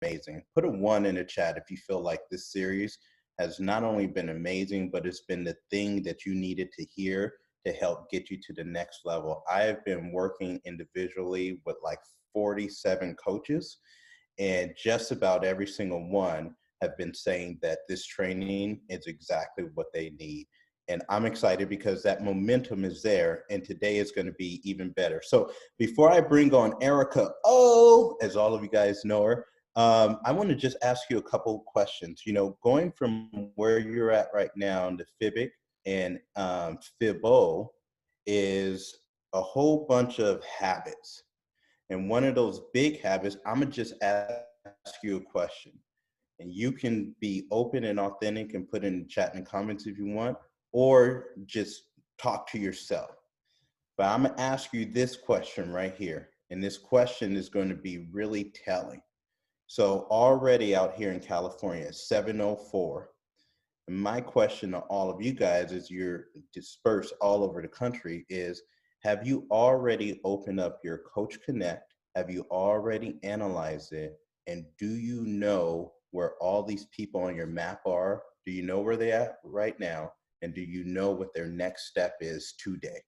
amazing. Put a 1 in the chat if you feel like this series has not only been amazing, but it's been the thing that you needed to hear to help get you to the next level. I have been working individually with like 47 coaches, and just about every single one have been saying that this training is exactly what they need. And I'm excited because that momentum is there, and today is going to be even better. So before I bring on Erica, as all of you guys know her, I want to just ask you a couple questions. You know, going from where you're at right now in the FIBC and FIBO is a whole bunch of habits. And one of those big habits, I'm going to just ask you a question. And you can be open and authentic and put in the chat and comments if you want, or just talk to yourself. But I'm going to ask you this question right here. And this question is going to be really telling. So already out here in California, it's 7:04. And my question to all of you guys, as you're dispersed all over the country, is have you already opened up your Coach Connect? Have you already analyzed it? And do you know where all these people on your map are? Do you know where they're at right now? And do you know what their next step is today?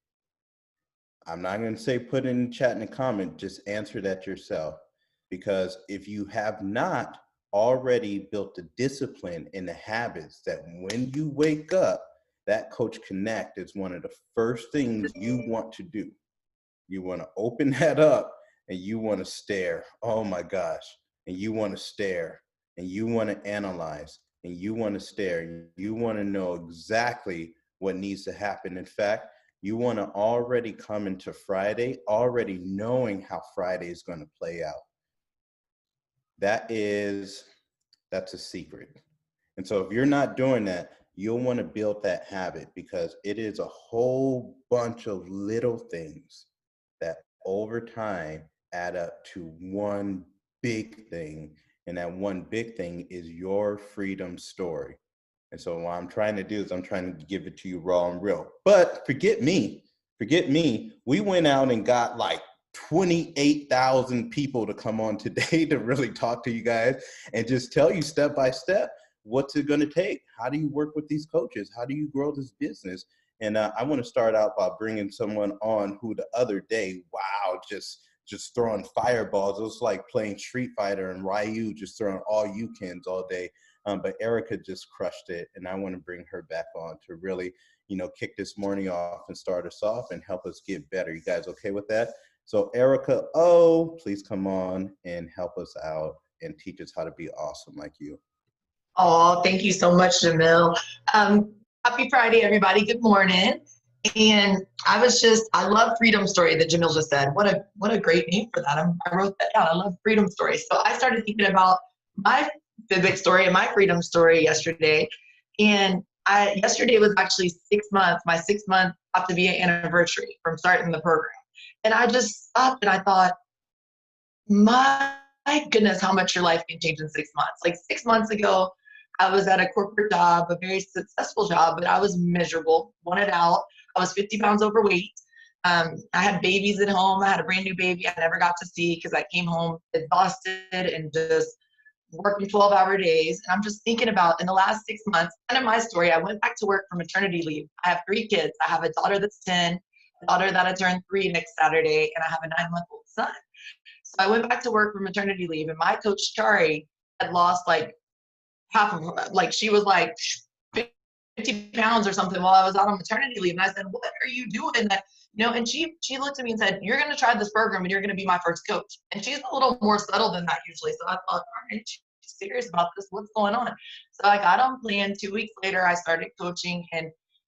I'm not going to say put in the chat and a comment, just answer that yourself. Because if you have not already built the discipline and the habits that when you wake up, that Coach Connect is one of the first things you want to do. You want to open that up and you want to stare. Oh my gosh. And you want to stare and you want to analyze and you want to stare. You want to know exactly what needs to happen. In fact, you want to already come into Friday already knowing how Friday is going to play out. That's a secret. And so if you're not doing that, you'll want to build that habit because it is a whole bunch of little things that over time add up to one big thing. And that one big thing is your freedom story. And so what I'm trying to do is I'm trying to give it to you raw and real. But forget me. We went out and got like 28,000 people to come on today to really talk to you guys and just tell you step by step what's it going to take. How do you work with these coaches? How do you grow this business? And I want to start out by bringing someone on who the other day, wow, just throwing fireballs. It was like playing Street Fighter and Ryu, just throwing all you-cans all day. But Erica just crushed it, and I want to bring her back on to really, kick this morning off and start us off and help us get better. You guys okay with that? So Erica, please come on and help us out and teach us how to be awesome like you. Oh, thank you so much, Jamil. Happy Friday, everybody. Good morning. And I love Freedom Story that Jamil just said. What a great name for that. I wrote that down. I love Freedom Story. So I started thinking about my FIBC story and my freedom story yesterday. And yesterday was actually 6 months, my 6 month FIBC anniversary from starting the program. And I just stopped and I thought, my goodness, how much your life can change in 6 months. Like 6 months ago, I was at a corporate job, a very successful job, but I was miserable, wanted out. I was 50 pounds overweight. I had babies at home. I had a brand new baby I never got to see because I came home exhausted and just working 12-hour days. And I'm just thinking about in the last 6 months, kind of my story, I went back to work for maternity leave. I have 3 kids. I have a daughter that's 10, a daughter that'll turn 3 next Saturday, and I have a 9-month-old son. So I went back to work for maternity leave, and my coach, Chari, had lost like half of her, like she was like 50 pounds or something while I was out on maternity leave. And I said, what are you doing? And she looked at me and said, you're going to try this program and you're going to be my first coach. And she's a little more subtle than that usually. So I thought, all right, she's serious about this. What's going on? So I got on plan. 2 weeks later, I started coaching, and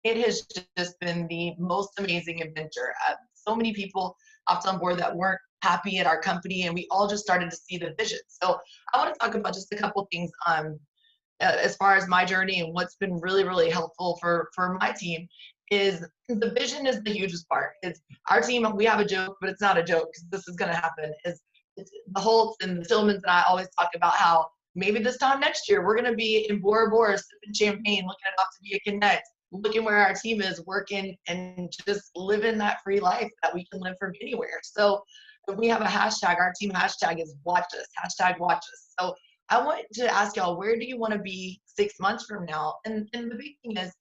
it has just been the most amazing adventure. So many people hopped on board that weren't happy at our company, and we all just started to see the vision. So I want to talk about just a couple things as far as my journey and what's been really, really helpful for my team is the vision is the hugest part. It's our team, we have a joke, but it's not a joke because this is going to happen. It's the Holtz and the Tillmans and I always talk about how maybe this time next year we're going to be in Bora Bora sipping champagne, looking at FIBC Connect, looking where our team is working and just living that free life that we can live from anywhere. So if we have a hashtag, our team hashtag is watch us, hashtag watch us. So I want to ask y'all, where do you want to be 6 months from now? And the big thing is,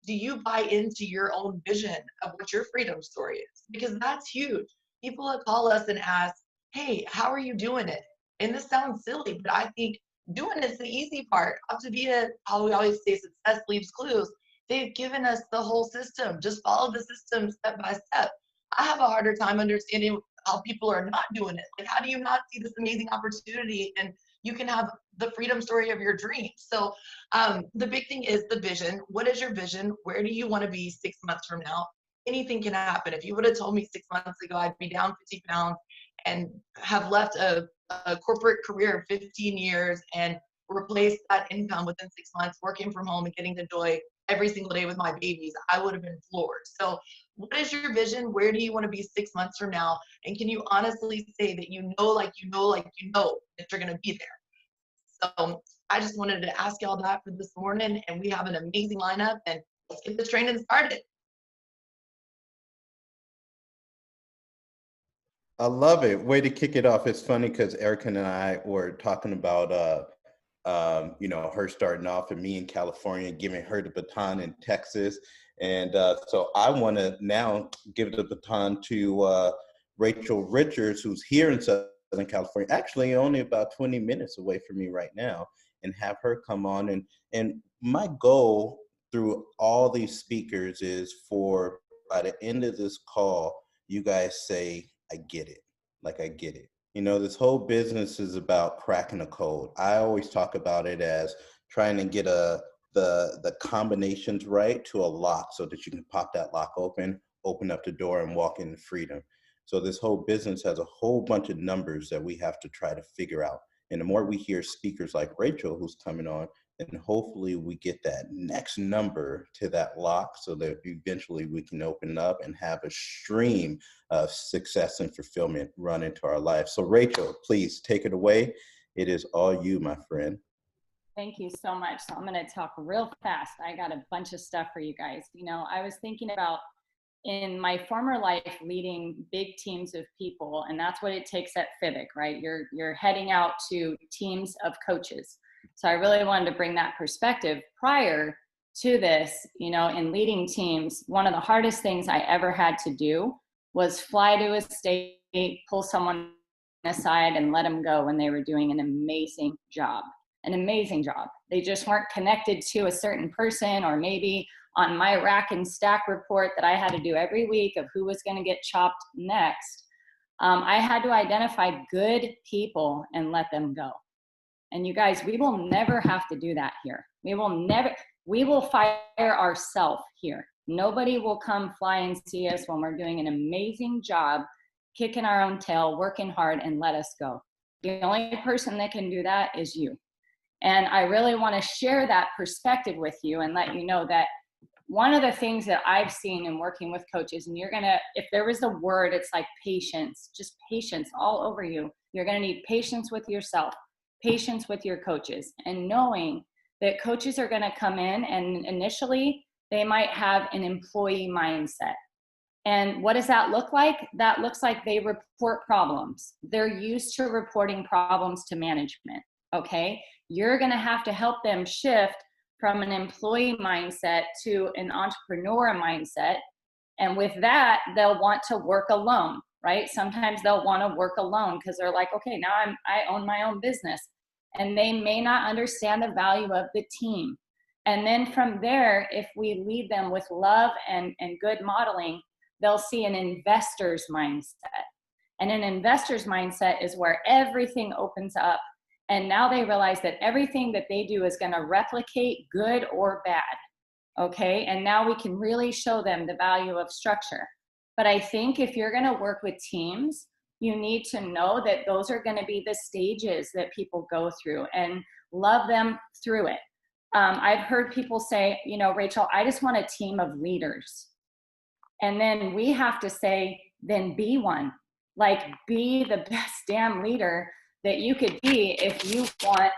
do you buy into your own vision of what your freedom story is? Because that's huge. People that call us and ask, hey, how are you doing it? And this sounds silly, but I think doing it's the easy part. Optavia, how we always say success leaves clues. They've given us the whole system. Just follow the system step by step. I have a harder time understanding how people are not doing it. Like, how do you not see this amazing opportunity and you can have the freedom story of your dreams? So the big thing is the vision. What is your vision? Where do you want to be 6 months from now? Anything can happen. If you would have told me 6 months ago I'd be down 50 pounds and have left a corporate career of 15 years and replaced that income within 6 months working from home and getting to enjoy every single day with my babies, I would have been floored. So what is your vision? Where do you want to be 6 months from now? And can you honestly say that you know, like you know, like you know that you're going to be there? So I just wanted to ask y'all that for this morning, and we have an amazing lineup, and let's get this training started. I love it. Way to kick it off. It's funny because Erica and I were talking about, her starting off and me in California, giving her the baton in Texas. And so I want to now give the baton to Rachel Richards, who's here in Southern California, actually only about 20 minutes away from me right now, and have her come on. And my goal through all these speakers is for, by the end of this call, you guys say, I get it. Like, I get it. This whole business is about cracking a code. I always talk about it as trying to get the combinations right to a lock so that you can pop that lock open up the door and walk into freedom. So this whole business has a whole bunch of numbers that we have to try to figure out. And the more we hear speakers like Rachel, who's coming on, and hopefully we get that next number to that lock so that eventually we can open up and have a stream of success and fulfillment run into our life. So Rachel, please take it away. It is all you, my friend. Thank you so much. So I'm going to talk real fast. I got a bunch of stuff for you guys. I was thinking about in my former life leading big teams of people, and that's what it takes at FIBC, right? You're heading out to teams of coaches. So I really wanted to bring that perspective. Prior to this, in leading teams, one of the hardest things I ever had to do was fly to a state, pull someone aside and let them go when they were doing an amazing job. They just weren't connected to a certain person, or maybe on my rack and stack report that I had to do every week of who was going to get chopped next. I had to identify good people and let them go. And you guys, we will never have to do that here. We will fire ourselves here. Nobody will come fly and see us when we're doing an amazing job, kicking our own tail, working hard, and let us go. The only person that can do that is you. And I really want to share that perspective with you and let you know that one of the things that I've seen in working with coaches, and if there was a word, it's like patience, just patience all over you. You're going to need patience with yourself, patience with your coaches, and knowing that coaches are going to come in and initially they might have an employee mindset. And what does that look like? That looks like they report problems. They're used to reporting problems to management, okay? You're going to have to help them shift from an employee mindset to an entrepreneur mindset. And with that, they'll want to work alone, right? Sometimes they'll want to work alone because they're like, okay, now I own my own business. And they may not understand the value of the team. And then from there, if we lead them with love and good modeling, they'll see an investor's mindset. And an investor's mindset is where everything opens up. And now they realize that everything that they do is going to replicate, good or bad. Okay. And now we can really show them the value of structure. But I think if you're going to work with teams, you need to know that those are going to be the stages that people go through, and love them through it. I've heard people say, Rachel, I just want a team of leaders. And then we have to say, then be one. Like, be the best damn leader that you could be if you want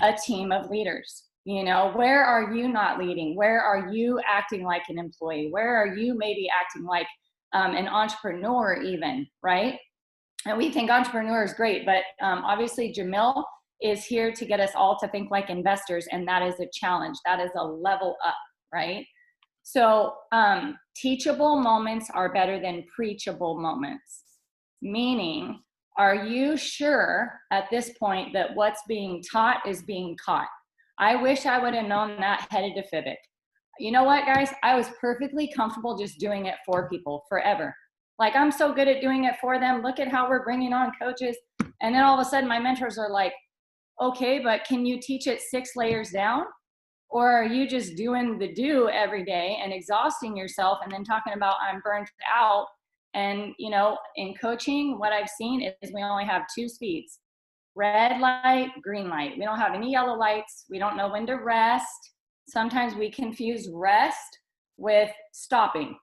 a team of leaders. Where are you not leading? Where are you acting like an employee? Where are you maybe acting like an entrepreneur even, right? And we think entrepreneur is great, but obviously Jamil is here to get us all to think like investors, and that is a challenge. That is a level up, right? So teachable moments are better than preachable moments, meaning, are you sure at this point that what's being taught is being caught? I wish I would have known that headed to FIBC. You know what, guys? I was perfectly comfortable just doing it for people forever. Like, I'm so good at doing it for them. Look at how we're bringing on coaches. And then all of a sudden my mentors are like, okay, but can you teach it 6 layers down? Or are you just doing the do every day and exhausting yourself and then talking about I'm burnt out? And, you know, in coaching, what I've seen is we only have 2 speeds, red light, green light. We don't have any yellow lights. We don't know when to rest. Sometimes we confuse rest with stopping.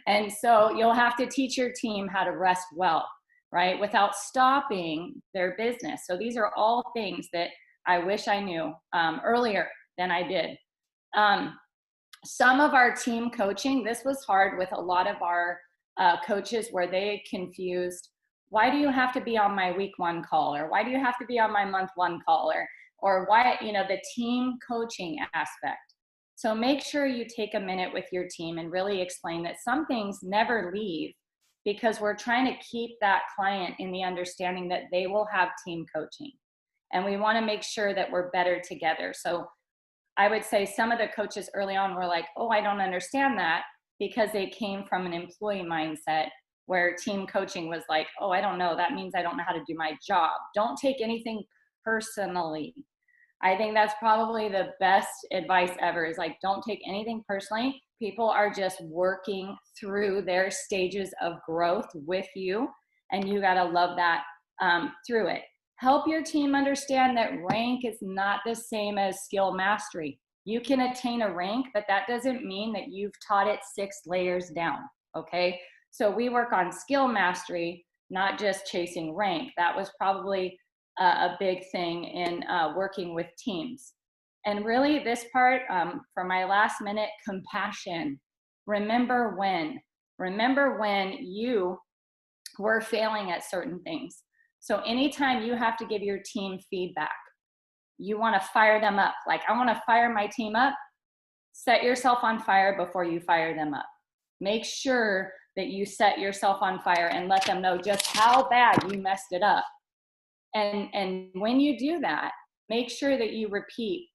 And so you'll have to teach your team how to rest well, right? Without stopping their business. So these are all things that I wish I knew earlier than I did. Some of our team coaching, this was hard with a lot of our coaches where they confused, why do you have to be on my week 1 call? Or why do you have to be on my month 1 call? Or why, you know, the team coaching aspect. So make sure you take a minute with your team and really explain that some things never leave, because we're trying to keep that client in the understanding that they will have team coaching. And we want to make sure that we're better together. So I would say some of the coaches early on were like, oh, I don't understand that, because they came from an employee mindset where team coaching was like, oh, I don't know. That means I don't know how to do my job. Don't take anything personally. I think that's probably the best advice ever, is like, don't take anything personally. People are just working through their stages of growth with you, and you got to love that through it. Help your team understand that rank is not the same as skill mastery. You can attain a rank, but that doesn't mean that you've taught it 6 layers down, okay? So we work on skill mastery, not just chasing rank. That was probably a big thing in working with teams. And really this part, for my last minute, compassion. Remember when you were failing at certain things. So anytime you have to give your team feedback, you want to fire them up. Like, I want to fire my team up. Set yourself on fire before you fire them up. Make sure that you set yourself on fire and let them know just how bad you messed it up. And when you do that, make sure that you repeat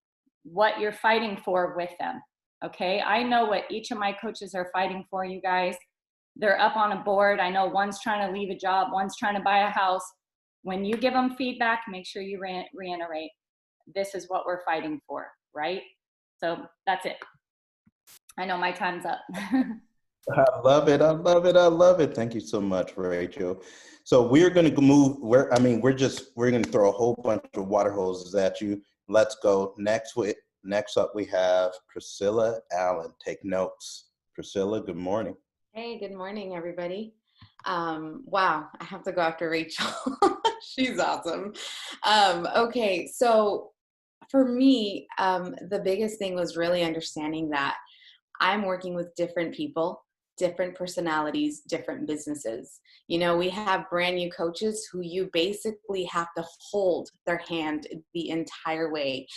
what you're fighting for with them. Okay, I know what each of my coaches are fighting for, you guys. They're up on a board. I know one's trying to leave a job, one's trying to buy a house. When you give them feedback, make sure you reiterate, this is what we're fighting for, right? So that's it. I know my time's up. I love it. I love it. I love it. Thank you so much, Rachel. So we're going to move. We're going to throw a whole bunch of water hoses at you. Let's go. Next up, we have Priscilla Allen. Take notes. Priscilla, good morning. Hey, good morning, everybody. Wow, I have to go after Rachel. She's awesome. Okay, so for me, the biggest thing was really understanding that I'm working with different people, different personalities, different businesses. You know, we have brand new coaches who you basically have to hold their hand the entire way.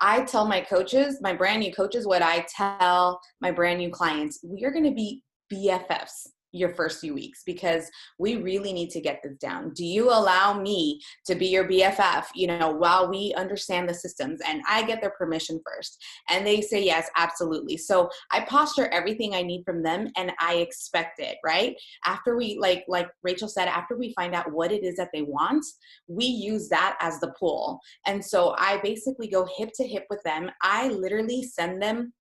I tell my coaches, my brand new coaches, what I tell my brand new clients: we are going to be BFFs your first few weeks, because we really need to get this down. Do you allow me to be your BFF, you know, while we understand the systems and I get their permission first? And they say, yes, absolutely. So I posture everything I need from them and I expect it, right? After we, like Rachel said, after we find out what it is that they want, we use that as the pull. And so I basically go hip to hip with them. I literally send them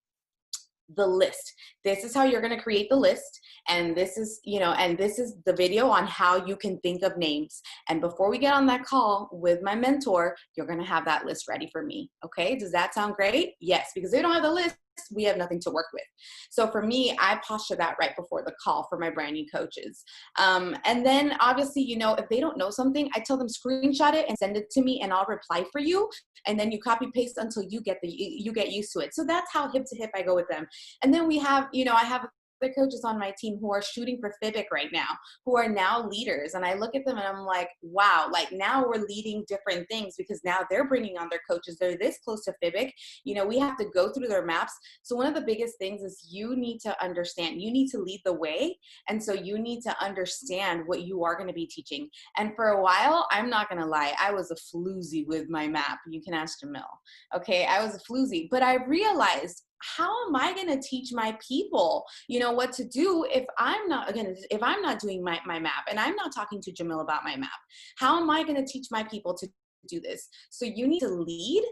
the list. This is how you're going to create the list. And this is, you know, and this is the video on how you can think of names. And before we get on that call with my mentor, you're going to have that list ready for me. Okay. Does that sound great? Yes, because they don't have the list, we have nothing to work with. So for me, I posture that right before the call for my brand new coaches. And then obviously, you know, if they don't know something, I tell them screenshot it and send it to me and I'll reply for you. And then you copy paste until you get used to it. So that's how hip to hip I go with them. And then we have, you know, I have coaches on my team who are shooting for FIBC right now, who are now leaders. And I look at them and I'm like, wow, like now we're leading different things because now they're bringing on their coaches. They're this close to FIBC. You know, we have to go through their maps. So one of the biggest things is you need to understand, you need to lead the way. And so you need to understand what you are going to be teaching. And for a while, I'm not going to lie, I was a floozy with my map. You can ask Jamil. Okay, I was a floozy, but I realized, how am I going to teach my people, you know, what to do if I'm not, again, if I'm not doing my map and I'm not talking to Jamil about my map? How am I going to teach my people to do this? So you need to lead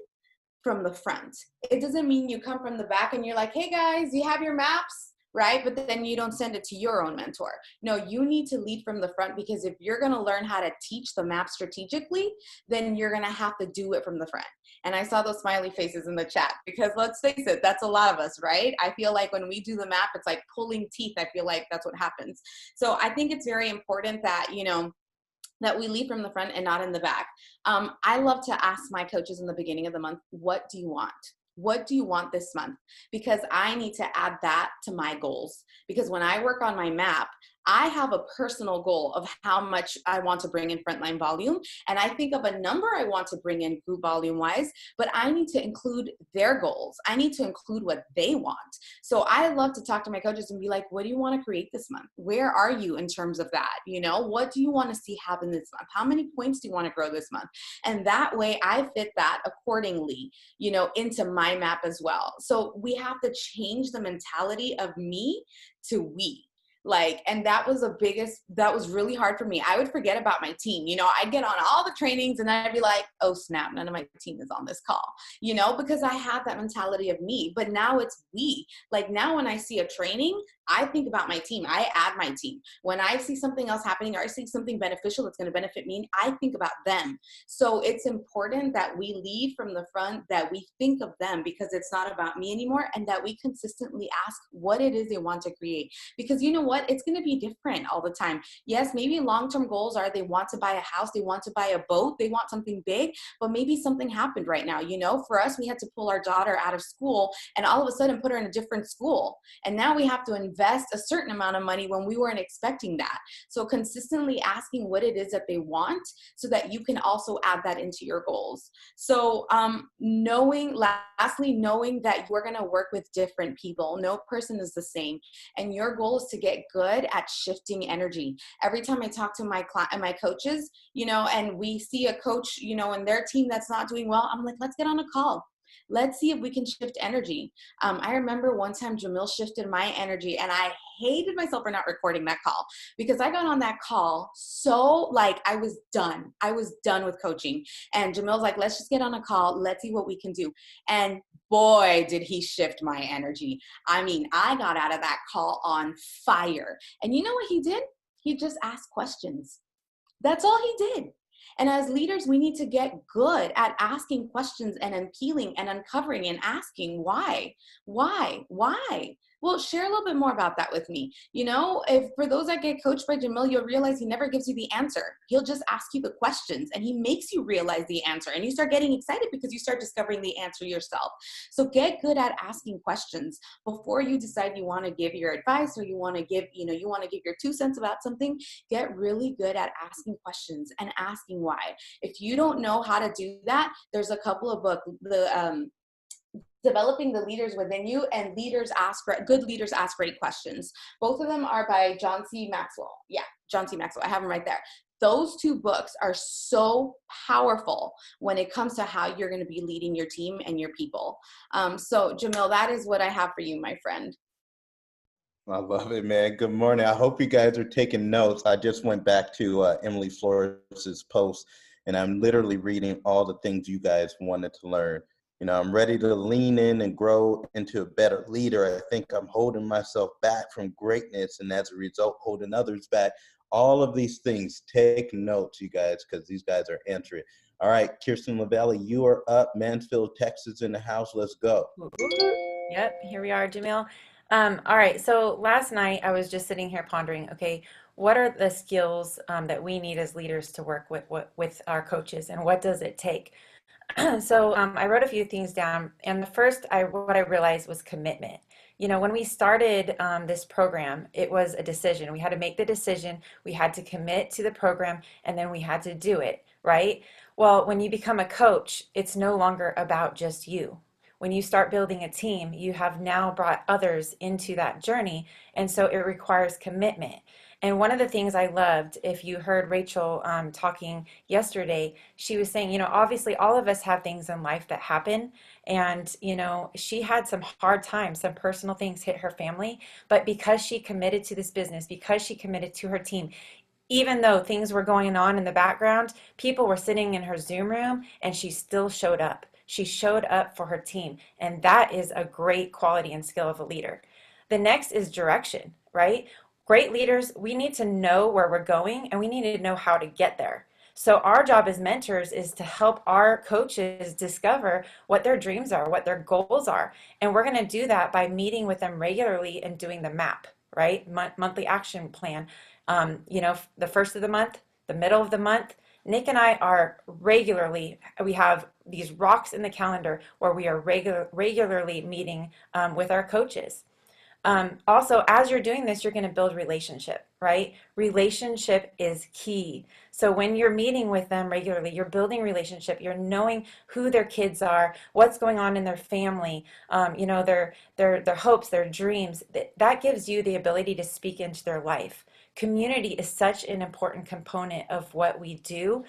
from the front. It doesn't mean you come from the back and you're like, hey guys, you have your maps, right? But then you don't send it to your own mentor. No, you need to lead from the front, because if you're going to learn how to teach the map strategically, then you're going to have to do it from the front. And I saw those smiley faces in the chat, because let's face it, that's a lot of us, right? I feel like when we do the map, it's like pulling teeth. I feel like that's what happens. So I think it's very important that, you know, that we lead from the front and not in the back. I love to ask my coaches in the beginning of the month, what do you want? What do you want this month? Because I need to add that to my goals. Because when I work on my map, I have a personal goal of how much I want to bring in frontline volume. And I think of a number I want to bring in group volume wise, but I need to include their goals. I need to include what they want. So I love to talk to my coaches and be like, what do you want to create this month? Where are you in terms of that? You know, what do you want to see happen this month? How many points do you want to grow this month? And that way I fit that accordingly, you know, into my map as well. So we have to change the mentality of me to we. Like, and that was that was really hard for me. I would forget about my team. You know, I'd get on all the trainings and I'd be like, oh snap, none of my team is on this call, you know, because I had that mentality of me. But now it's we. Like now when I see a training, I think about my team. I add my team. When I see something else happening or I see something beneficial that's going to benefit me, I think about them. So it's important that we lead from the front, that we think of them, because it's not about me anymore, and that we consistently ask what it is they want to create. Because you know what? It's going to be different all the time. Yes, maybe long-term goals are they want to buy a house, they want to buy a boat, they want something big, but maybe something happened right now. You know, for us, we had to pull our daughter out of school and all of a sudden put her in a different school. And now we have to invest a certain amount of money when we weren't expecting that. So consistently asking what it is that they want so that you can also add that into your goals. So lastly, knowing that you're going to work with different people. No person is the same. And your goal is to get good at shifting energy. Every time I talk to my coaches, you know, and we see a coach, you know, and their team that's not doing well, I'm like, let's get on a call. Let's see if we can shift energy. I remember one time Jamil shifted my energy and I hated myself for not recording that call, because I got on that call so like I was done. I was done with coaching. And Jamil's like, let's just get on a call. Let's see what we can do. And boy, did he shift my energy. I mean, I got out of that call on fire. And you know what he did? He just asked questions. That's all he did. And as leaders, we need to get good at asking questions and unpeeling and uncovering and asking why. Well, share a little bit more about that with me. You know, if for those that get coached by Jamil, you'll realize he never gives you the answer. He'll just ask you the questions and he makes you realize the answer. And you start getting excited because you start discovering the answer yourself. So get good at asking questions before you decide you want to give your advice or you want to give, you know, you want to give your 2 cents about something. Get really good at asking questions and asking why. If you don't know how to do that, there's a couple of books, Developing the Leaders Within You and Good Leaders Ask Great Questions. Both of them are by John C. Maxwell. Yeah, John C. Maxwell. I have them right there. Those 2 books are so powerful when it comes to how you're going to be leading your team and your people. So Jamil, that is what I have for you, my friend. I love it, man. Good morning. I hope you guys are taking notes. I just went back to Emily Flores's post, and I'm literally reading all the things you guys wanted to learn. You know, I'm ready to lean in and grow into a better leader. I think I'm holding myself back from greatness, and as a result, holding others back. All of these things, take notes, you guys, because these guys are answering. All right, Kirsten LaValle, you are up. Mansfield, Texas in the house. Let's go. Yep, here we are, Jamil. All right, so last night I was just sitting here pondering, okay, what are the skills that we need as leaders to work with our coaches, and what does it take? So I wrote a few things down, and the first what I realized was commitment. you know, when we started this program, it was a decision. We had to make the decision, we had to commit to the program, and then we had to do it, right? Well, when you become a coach, it's no longer about just you. When you start building a team, you have now brought others into that journey, and so it requires commitment. And one of the things I loved, if you heard Rachel talking yesterday, she was saying, you know, obviously all of us have things in life that happen. And, you know, she had some hard times, some personal things hit her family. But because she committed to this business, because she committed to her team, even though things were going on in the background, people were sitting in her Zoom room and she still showed up. She showed up for her team. And that is a great quality and skill of a leader. The next is direction, right? Great leaders, we need to know where we're going and we need to know how to get there. So our job as mentors is to help our coaches discover what their dreams are, what their goals are. And we're going to do that by meeting with them regularly and doing the map, right? Monthly action plan. You know, the first of the month, the middle of the month, Nick and I are regularly, we have these rocks in the calendar where we are regularly meeting with our coaches. Also, as you're doing this, you're going to build relationship, right? Relationship is key. So when you're meeting with them regularly, you're building relationship. You're knowing who their kids are, what's going on in their family, you know, their hopes, their dreams. That gives you the ability to speak into their life. Community is such an important component of what we do.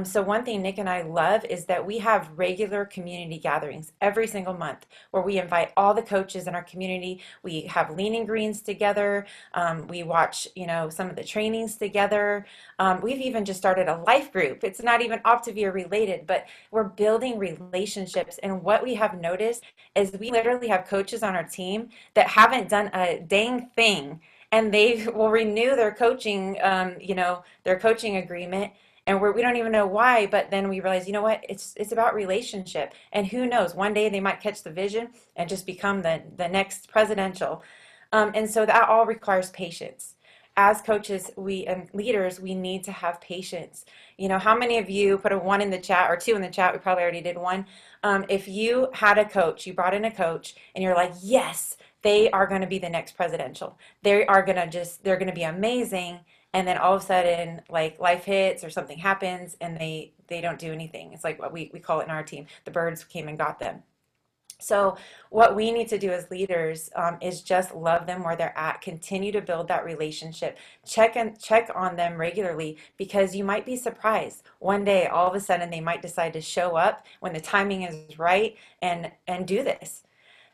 So one thing Nick and I love is that we have regular community gatherings every single month where we invite all the coaches in our community. We have lean greens together. We watch, you know, some of the trainings together. We've even just started a life group. It's not even Optavia related, but we're building relationships. And what we have noticed is we literally have coaches on our team that haven't done a dang thing, and they will renew their coaching, you know, their coaching agreement. And we don't even know why, but then we realize, you know what, it's about relationship. And who knows, one day they might catch the vision and just become the next presidential. And so that all requires patience. As coaches, we and leaders, we need to have patience. You know, how many of you put a one in the chat or two in the chat? We probably already did one. If you had a coach, you brought in a coach, and you're like, yes, they are going to be the next presidential. They are going to they're going to be amazing. And then all of a sudden, like life hits or something happens and they don't do anything. It's like what we call it in our team, the birds came and got them. So what we need to do as leaders is just love them where they're at, continue to build that relationship, check on them regularly, because you might be surprised. One day, all of a sudden, they might decide to show up when the timing is right and do this.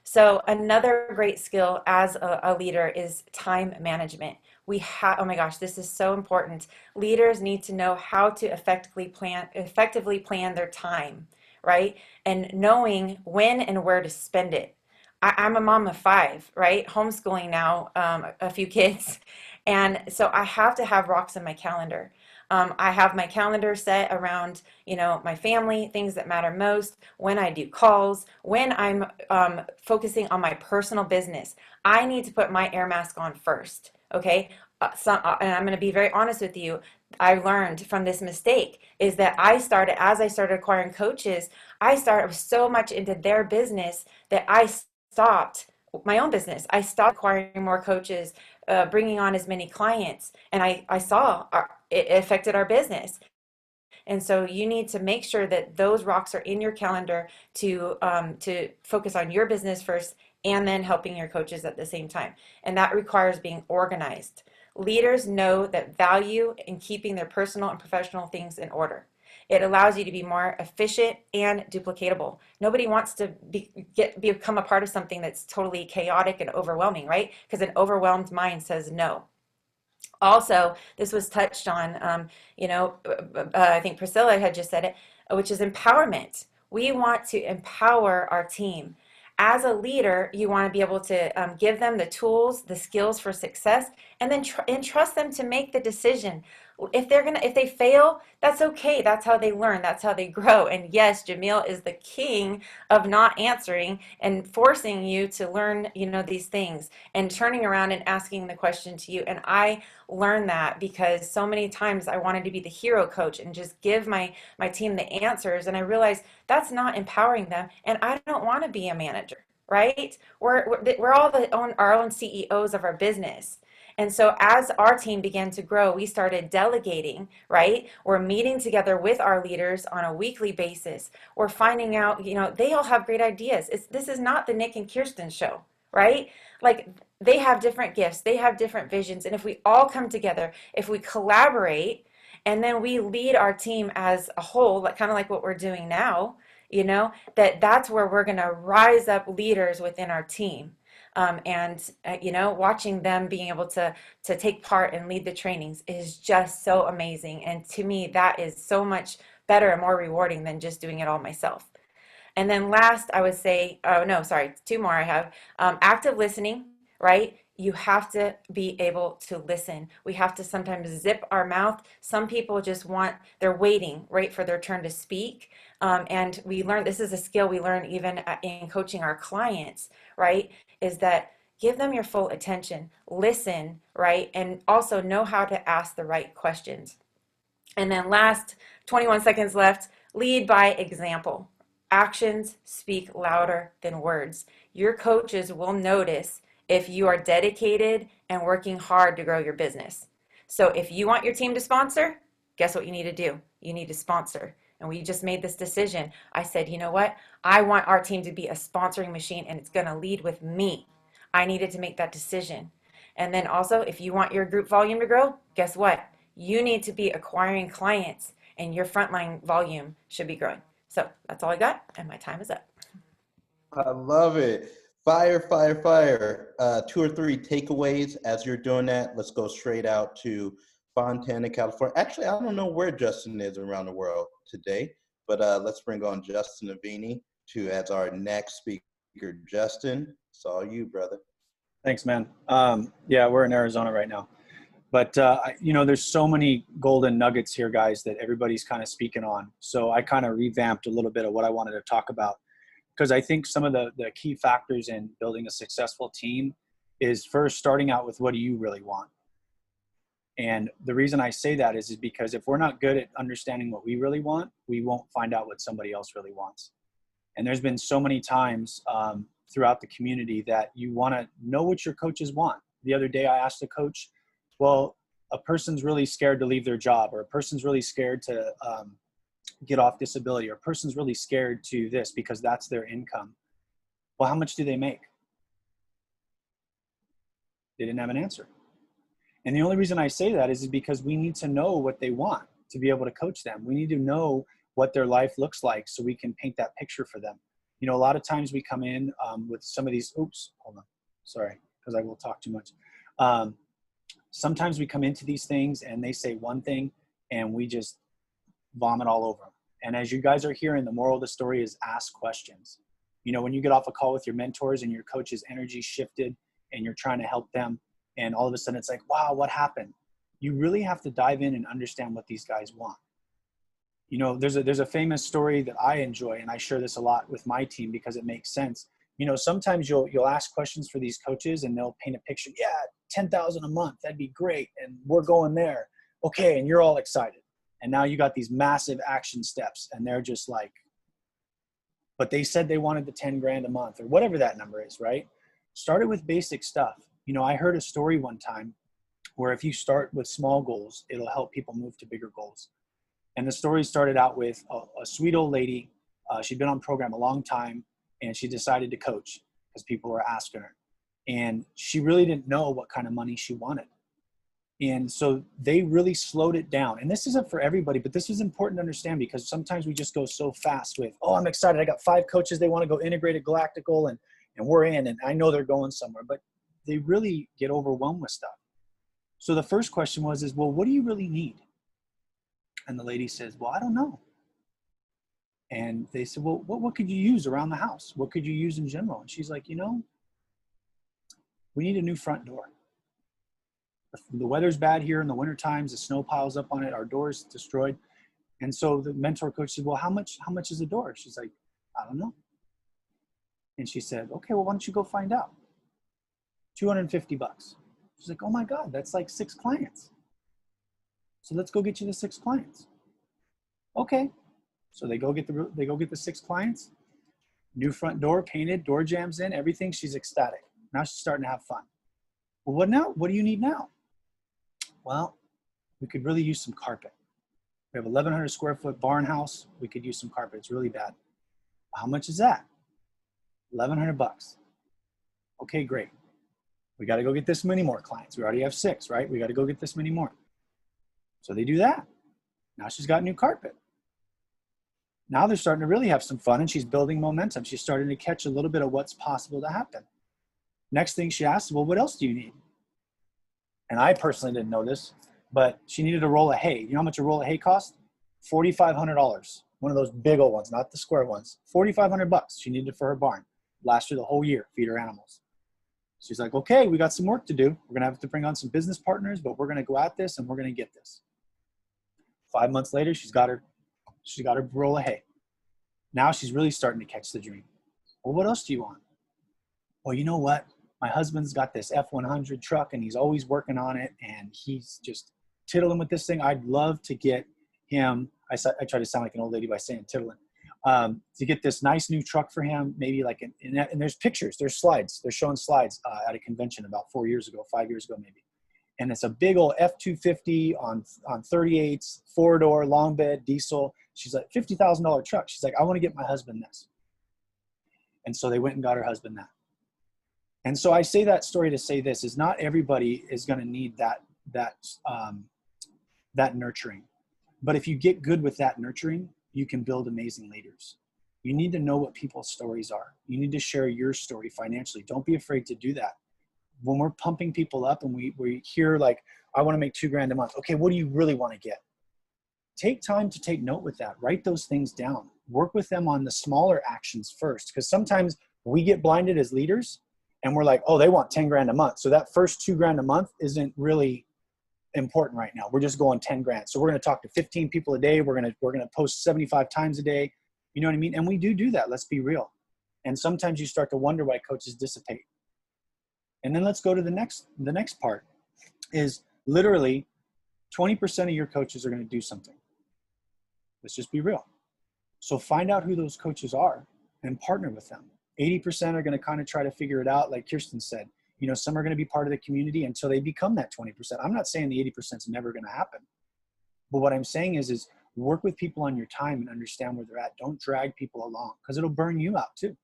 So another great skill as a leader is time management. We have, oh my gosh, this is so important. Leaders need to know how to effectively plan their time, right? And knowing when and where to spend it. I'm a mom of five, right? Homeschooling now, a few kids. And so I have to have rocks in my calendar. I have my calendar set around, you know, my family, things that matter most, when I do calls, when I'm focusing on my personal business. I need to put my air mask on first, okay? And I'm going to be very honest with you. I learned from this mistake is that as I started acquiring coaches, I was so much into their business that I stopped my own business. I stopped acquiring more coaches, bringing on as many clients, and I saw it affected our business. And so you need to make sure that those rocks are in your calendar to focus on your business first and then helping your coaches at the same time. And that requires being organized. Leaders know that value in keeping their personal and professional things in order. It allows you to be more efficient and duplicatable. Nobody wants to become a part of something that's totally chaotic and overwhelming, right? Because an overwhelmed mind says no. Also, this was touched on, I think Priscilla had just said it, which is empowerment. We want to empower our team. As a leader, you want to be able to give them the tools, the skills for success, and then entrust them to make the decision. If they fail, that's okay. That's how they learn. That's how they grow. And yes, Jamil is the king of not answering and forcing you to learn, these things and turning around and asking the question to you. And I learned that because so many times I wanted to be the hero coach and just give my team the answers. And I realized that's not empowering them. And I don't want to be a manager. right? We're all our own CEOs of our business. And so as our team began to grow, we started delegating, right? We're meeting together with our leaders on a weekly basis. We're finding out, they all have great ideas. This is not the Nick and Kirsten show, right? Like, they have different gifts, they have different visions. And if we all come together, if we collaborate, and then we lead our team as a whole, like kind of like what we're doing now, that's where we're going to rise up leaders within our team. Watching them being able to take part and lead the trainings is just so amazing. And to me, that is so much better and more rewarding than just doing it all myself. And then last, I would say, oh no, sorry, two more I have. Active listening, right? You have to be able to listen. We have to sometimes zip our mouth. Some people just they're waiting, right, for their turn to speak. And we learn, this is a skill we learn even in coaching our clients, right? Is that give them your full attention, listen, right? And also know how to ask the right questions. And then last, 21 seconds left, lead by example. Actions speak louder than words. Your coaches will notice if you are dedicated and working hard to grow your business. So if you want your team to sponsor, guess what you need to do? You need to sponsor. And we just made this decision. I said, you know what? I want our team to be a sponsoring machine, and it's going to lead with me. I needed to make that decision. And then also, if you want your group volume to grow, guess what? You need to be acquiring clients, and your frontline volume should be growing. So that's all I got, and my time is up. I love it. Fire, fire, fire. 2 or 3 takeaways as you're doing that. Let's go straight out to Fontana, California. Actually, I don't know where Justin is around the world today, but let's bring on Justin Avini as our next speaker. Justin, it's all you, brother. Thanks, man. Yeah, we're in Arizona right now. But, there's so many golden nuggets here, guys, that everybody's kind of speaking on. So I kind of revamped a little bit of what I wanted to talk about, because I think some of the key factors in building a successful team is first starting out with what do you really want? And the reason I say that is because if we're not good at understanding what we really want, we won't find out what somebody else really wants. And there's been so many times throughout the community that you want to know what your coaches want. The other day I asked a coach, well, a person's really scared to leave their job, or a person's really scared to get off disability, or a person's really scared to this because that's their income. Well, how much do they make? They didn't have an answer. And the only reason I say that is because we need to know what they want to be able to coach them. We need to know what their life looks like so we can paint that picture for them. A lot of times we come in with some of these, hold on, sorry, because I will talk too much. Sometimes we come into these things and they say one thing and we just vomit all over them. And as you guys are hearing, the moral of the story is ask questions. When you get off a call with your mentors and your coach's energy shifted and you're trying to help them, and all of a sudden it's like, wow, what happened? You really have to dive in and understand what these guys want. There's a famous story that I enjoy, and I share this a lot with my team because it makes sense. Sometimes you'll ask questions for these coaches and they'll paint a picture. Yeah, 10,000 a month, that'd be great. And we're going there. Okay. And you're all excited. And now you got these massive action steps and they're just like, but they said they wanted the 10 grand a month or whatever that number is, right? Started with basic stuff. I heard a story one time where if you start with small goals, it'll help people move to bigger goals. And the story started out with a sweet old lady. She'd been on program a long time and she decided to coach because people were asking her. And she really didn't know what kind of money she wanted. And so they really slowed it down. And this isn't for everybody, but this is important to understand because sometimes we just go so fast with, oh, I'm excited. I got 5 coaches. They want to go integrated galactical and we're in, and I know they're going somewhere, but they really get overwhelmed with stuff. So the first question was, well, what do you really need? And the lady says, well, I don't know. And they said, well, what could you use around the house? What could you use in general? And she's like, we need a new front door. The weather's bad here in the winter times. The snow piles up on it. Our door's destroyed. And so the mentor coach said, well, how much is a door? She's like, I don't know. And she said, okay, well, why don't you go find out? $250. She's like, oh my God, that's like 6 clients. So let's go get you the 6 clients. Okay. So they go get the 6 clients. New front door, painted, door jams in, everything. She's ecstatic. Now she's starting to have fun. Well, what now? What do you need now? Well, we could really use some carpet. We have 1,100 square foot barn house. We could use some carpet. It's really bad. How much is that? $1,100. Okay, great. We got to go get this many more clients. We already have 6, right? We got to go get this many more. So they do that. Now she's got new carpet. Now they're starting to really have some fun, and she's building momentum. She's starting to catch a little bit of what's possible to happen. Next thing she asks, well, what else do you need? And I personally didn't know this, but she needed a roll of hay. You know how much a roll of hay cost? $4,500. One of those big old ones, not the square ones. $4,500 she needed for her barn. Last her the whole year, feed her animals. She's like, okay, we got some work to do. We're gonna have to bring on some business partners, but we're gonna go at this and we're gonna get this. 5 months later, she's got her roll of hay. Now she's really starting to catch the dream. Well, what else do you want? Well, you know what? My husband's got this F-100 truck and he's always working on it and he's just tittling with this thing. I'd love to get him, I try to sound like an old lady by saying tittling, to get this nice new truck for him, maybe like, and there's pictures, there's slides, they're showing slides at a convention about 5 years ago maybe. And it's a big old F-250 on 38s, 4-door, long bed, diesel. She's like, $50,000 truck. She's like, I want to get my husband this. And so they went and got her husband that. And so I say that story to say this, is not everybody is going to need that nurturing. But if you get good with that nurturing, you can build amazing leaders. You need to know what people's stories are. You need to share your story financially. Don't be afraid to do that. When we're pumping people up and we hear like, I want to make $2,000 a month. Okay, what do you really want to get? Take time to take note with that. Write those things down. Work with them on the smaller actions first. Because sometimes we get blinded as leaders and we're like, oh, they want $10,000 a month. So that first $2,000 a month isn't really important right now. We're just going 10 grand. So we're going to talk to 15 people a day. We're going to post 75 times a day. You know what I mean? And we do that. Let's be real. And sometimes you start to wonder why coaches dissipate. And then let's go to the next part is literally 20% of your coaches are going to do something. Let's just be real. So find out who those coaches are and partner with them. 80% are going to kind of try to figure it out. Like Kirsten said, you know, some are going to be part of the community until they become that 20%. I'm not saying the 80% is never going to happen. But what I'm saying is work with people on your time and understand where they're at. Don't drag people along because it'll burn you out too.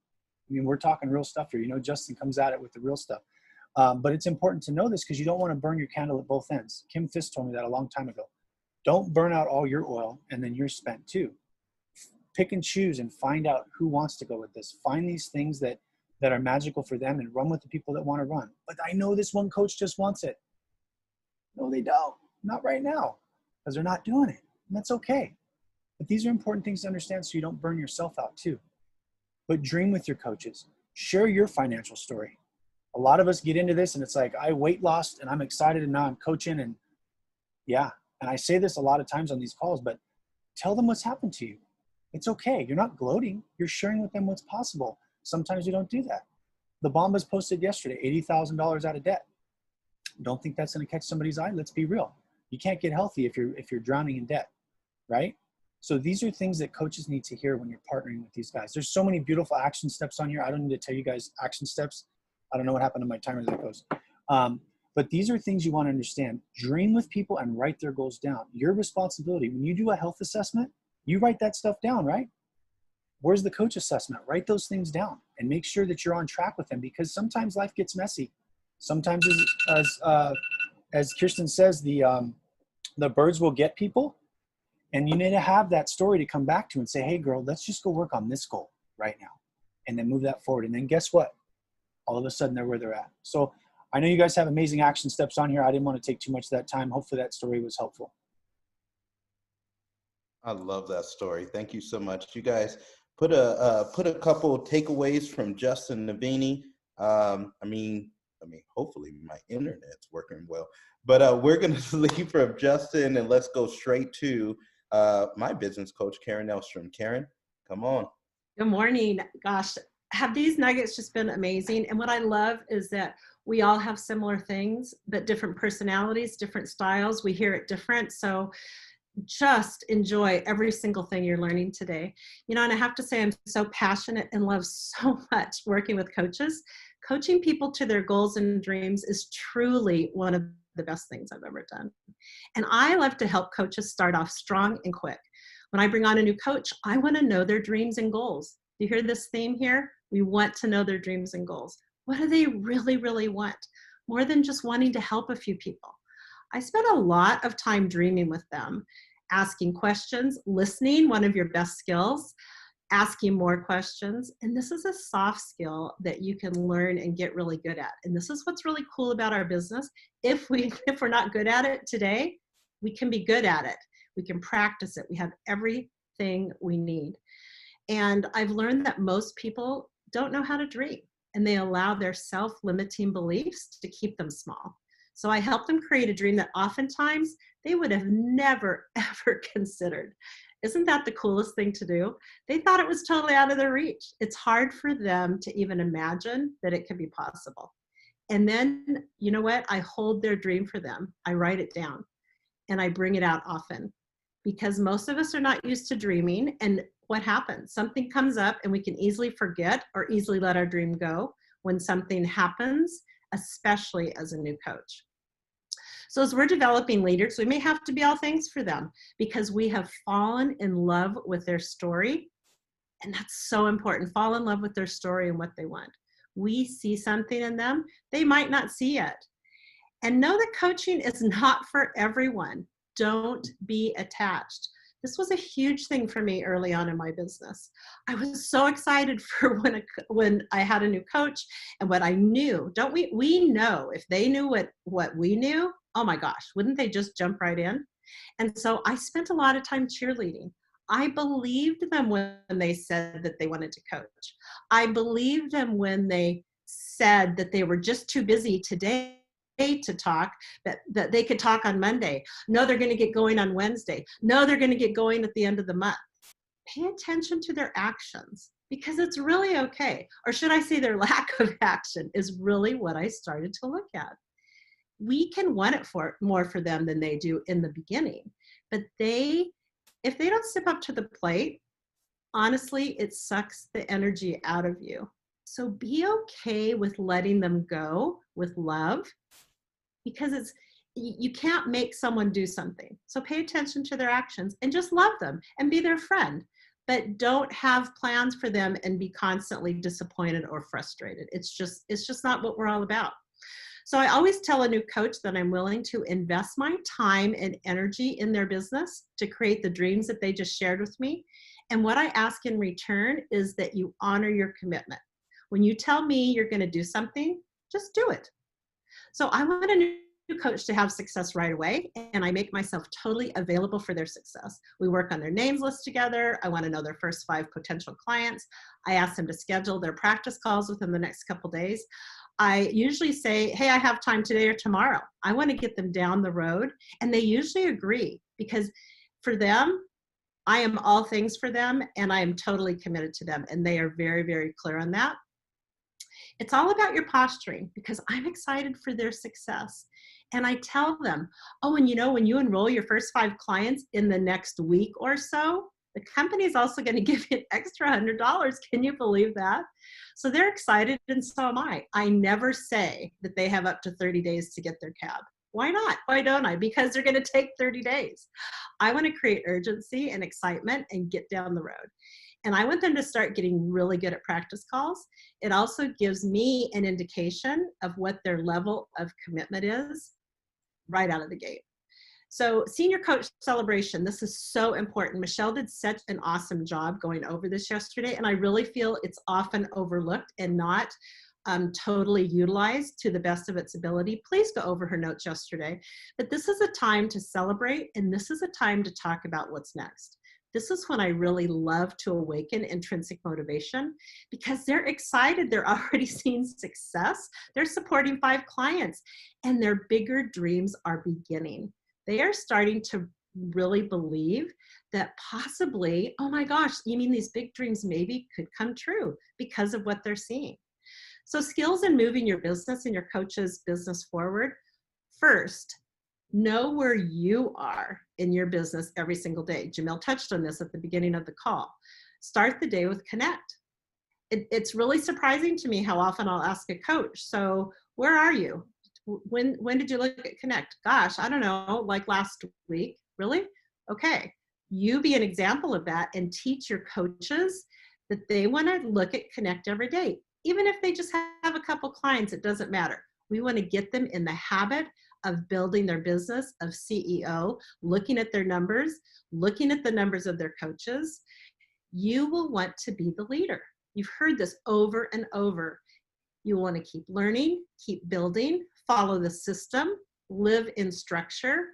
I mean, we're talking real stuff here. You know, Justin comes at it with the real stuff. But it's important to know this because you don't want to burn your candle at both ends. Kim Fisk told me that a long time ago. Don't burn out all your oil and then you're spent too. Pick and choose and find out who wants to go with this. Find these things that are magical for them and run with the people that want to run. But I know this one coach just wants it. No, they don't. Not right now because they're not doing it. And that's okay. But these are important things to understand so you don't burn yourself out too. But dream with your coaches. Share your financial story. A lot of us get into this and it's like, I weight lost and I'm excited and now I'm coaching and yeah. And I say this a lot of times on these calls, but tell them what's happened to you. It's okay. You're not gloating. You're sharing with them what's possible. Sometimes you don't do that. The Bombas posted yesterday, $80,000 out of debt. Don't think that's going to catch somebody's eye. Let's be real. You can't get healthy if you're drowning in debt, right? So these are things that coaches need to hear when you're partnering with these guys. There's so many beautiful action steps on here. I don't need to tell you guys action steps. I don't know what happened to my timer that goes. But these are things you want to understand. Dream with people and write their goals down. Your responsibility. When you do a health assessment, you write that stuff down, right? Where's the coach assessment? Write those things down and make sure that you're on track with them because sometimes life gets messy. Sometimes, as Kirsten says, the birds will get people, and you need to have that story to come back to and say, hey, girl, let's just go work on this goal right now and then move that forward. And then guess what? All of a sudden they're where they're at. So I know you guys have amazing action steps on here. I didn't want to take too much of that time. Hopefully that story was helpful. I love that story. Thank you so much. You guys put a couple of takeaways from Justin Navini. I mean, hopefully my internet's working well, but we're going to leave from Justin and let's go straight to my business coach, Karen Elstrom. Karen, come on. Good morning. Gosh, have these nuggets just been amazing? And what I love is that we all have similar things, but different personalities, different styles. We hear it different. So just enjoy every single thing you're learning today. You know, and I have to say, I'm so passionate and love so much working with coaches. Coaching people to their goals and dreams is truly one of the best things I've ever done. And I love to help coaches start off strong and quick. When I bring on a new coach, I want to know their dreams and goals. Do you hear this theme here? We want to know their dreams and goals. What do they really, really want? More than just wanting to help a few people. I spent a lot of time dreaming with them, asking questions, listening, one of your best skills, asking more questions. And this is a soft skill that you can learn and get really good at. And this is what's really cool about our business. If we're not good at it today, we can be good at it. We can practice it. We have everything we need. And I've learned that most people don't know how to dream, and they allow their self-limiting beliefs to keep them small. So I help them create a dream that oftentimes they would have never, ever considered. Isn't that the coolest thing to do? They thought it was totally out of their reach. It's hard for them to even imagine that it could be possible. And then, you know what? I hold their dream for them. I write it down and I bring it out often, because most of us are not used to dreaming. And what happens? Something comes up and we can easily forget or easily let our dream go when something happens, especially as a new coach. So as we're developing leaders, we may have to be all things for them because we have fallen in love with their story. And that's so important. Fall in love with their story and what they want. We see something in them they might not see yet. And know that coaching is not for everyone. Don't be attached. This was a huge thing for me early on in my business. I was so excited for when I had a new coach and what I knew. Don't we know if they knew what we knew, oh my gosh, wouldn't they just jump right in? And so I spent a lot of time cheerleading. I believed them when they said that they wanted to coach. I believed them when they said that they were just too busy today to talk, that they could talk on Monday. No, they're going to get going on Wednesday. No, they're going to get going at the end of the month. Pay attention to their actions, because it's really okay. Or should I say their lack of action is really what I started to look at. We can want it more for them than they do in the beginning. But if they don't step up to the plate, honestly, it sucks the energy out of you. So be okay with letting them go with love, because you can't make someone do something. So pay attention to their actions and just love them and be their friend, but don't have plans for them and be constantly disappointed or frustrated. It's just not what we're all about. So I always tell a new coach that I'm willing to invest my time and energy in their business to create the dreams that they just shared with me. And what I ask in return is that you honor your commitment. When you tell me you're going to do something, just do it. So I want a new coach to have success right away, and I make myself totally available for their success. We work on their names list together. I want to know their first 5 potential clients. I ask them to schedule their practice calls within the next couple days. I usually say, hey, I have time today or tomorrow. I want to get them down the road, and they usually agree, because for them, I am all things for them, and I am totally committed to them, and they are very, very clear on that. It's all about your posturing, because I'm excited for their success. And I tell them, oh, and you know, when you enroll your first 5 clients in the next week or so, the company is also going to give you an extra $100. Can you believe that? So they're excited, and so am I. I never say that they have up to 30 days to get their cab. Why not? Why don't I? Because they're going to take 30 days. I want to create urgency and excitement and get down the road. And I want them to start getting really good at practice calls. It also gives me an indication of what their level of commitment is right out of the gate. So senior coach celebration, this is so important. Michelle did such an awesome job going over this yesterday, and I really feel it's often overlooked and not totally utilized to the best of its ability. Please go over her notes yesterday. But this is a time to celebrate, and this is a time to talk about what's next. This is when I really love to awaken intrinsic motivation, because they're excited. They're already seeing success. They're supporting 5 clients, and their bigger dreams are beginning. They are starting to really believe that possibly, oh my gosh, you mean these big dreams maybe could come true because of what they're seeing. So skills in moving your business and your coach's business forward. First, Know where you are in your business every single day. Jamil touched on this at the beginning of the call. Start the day with connect. It's really surprising to me how often I'll ask a coach, so where are you? When did you look at connect? Gosh, I don't know, like last week. Really? Okay. You be an example of that and teach your coaches that they want to look at connect every day. Even if they just have a couple clients, it doesn't matter. We want to get them in the habit of building their business of CEO, looking at their numbers, looking at the numbers of their coaches. You will want to be the leader. You've heard this over and over. You want to keep learning, keep building, follow the system, live in structure,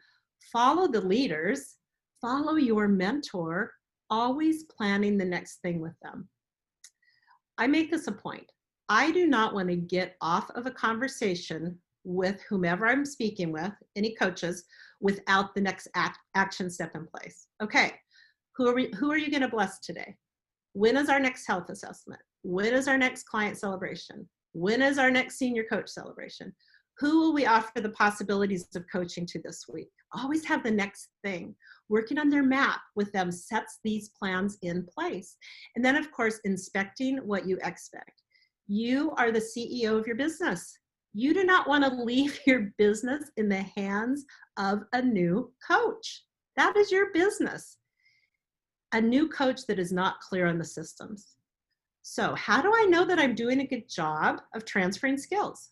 follow the leaders, follow your mentor, always planning the next thing with them. I make this a point. I do not want to get off of a conversation with whomever I'm speaking with, any coaches, without the next action step in place. Okay, who are you going to bless today? When is our next health assessment? When is our next client celebration? When is our next senior coach celebration? Who will we offer the possibilities of coaching to this week? Always have the next thing. Working on their map with them sets these plans in place. And then, of course, inspecting what you expect. You are the CEO of your business. You do not want to leave your business in the hands of a new coach. That is your business. A new coach that is not clear on the systems. So how do I know that I'm doing a good job of transferring skills?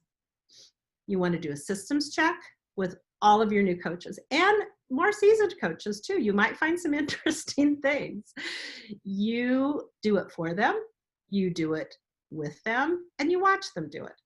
You want to do a systems check with all of your new coaches and more seasoned coaches too. You might find some interesting things. You do it for them, you do it with them, and you watch them do it.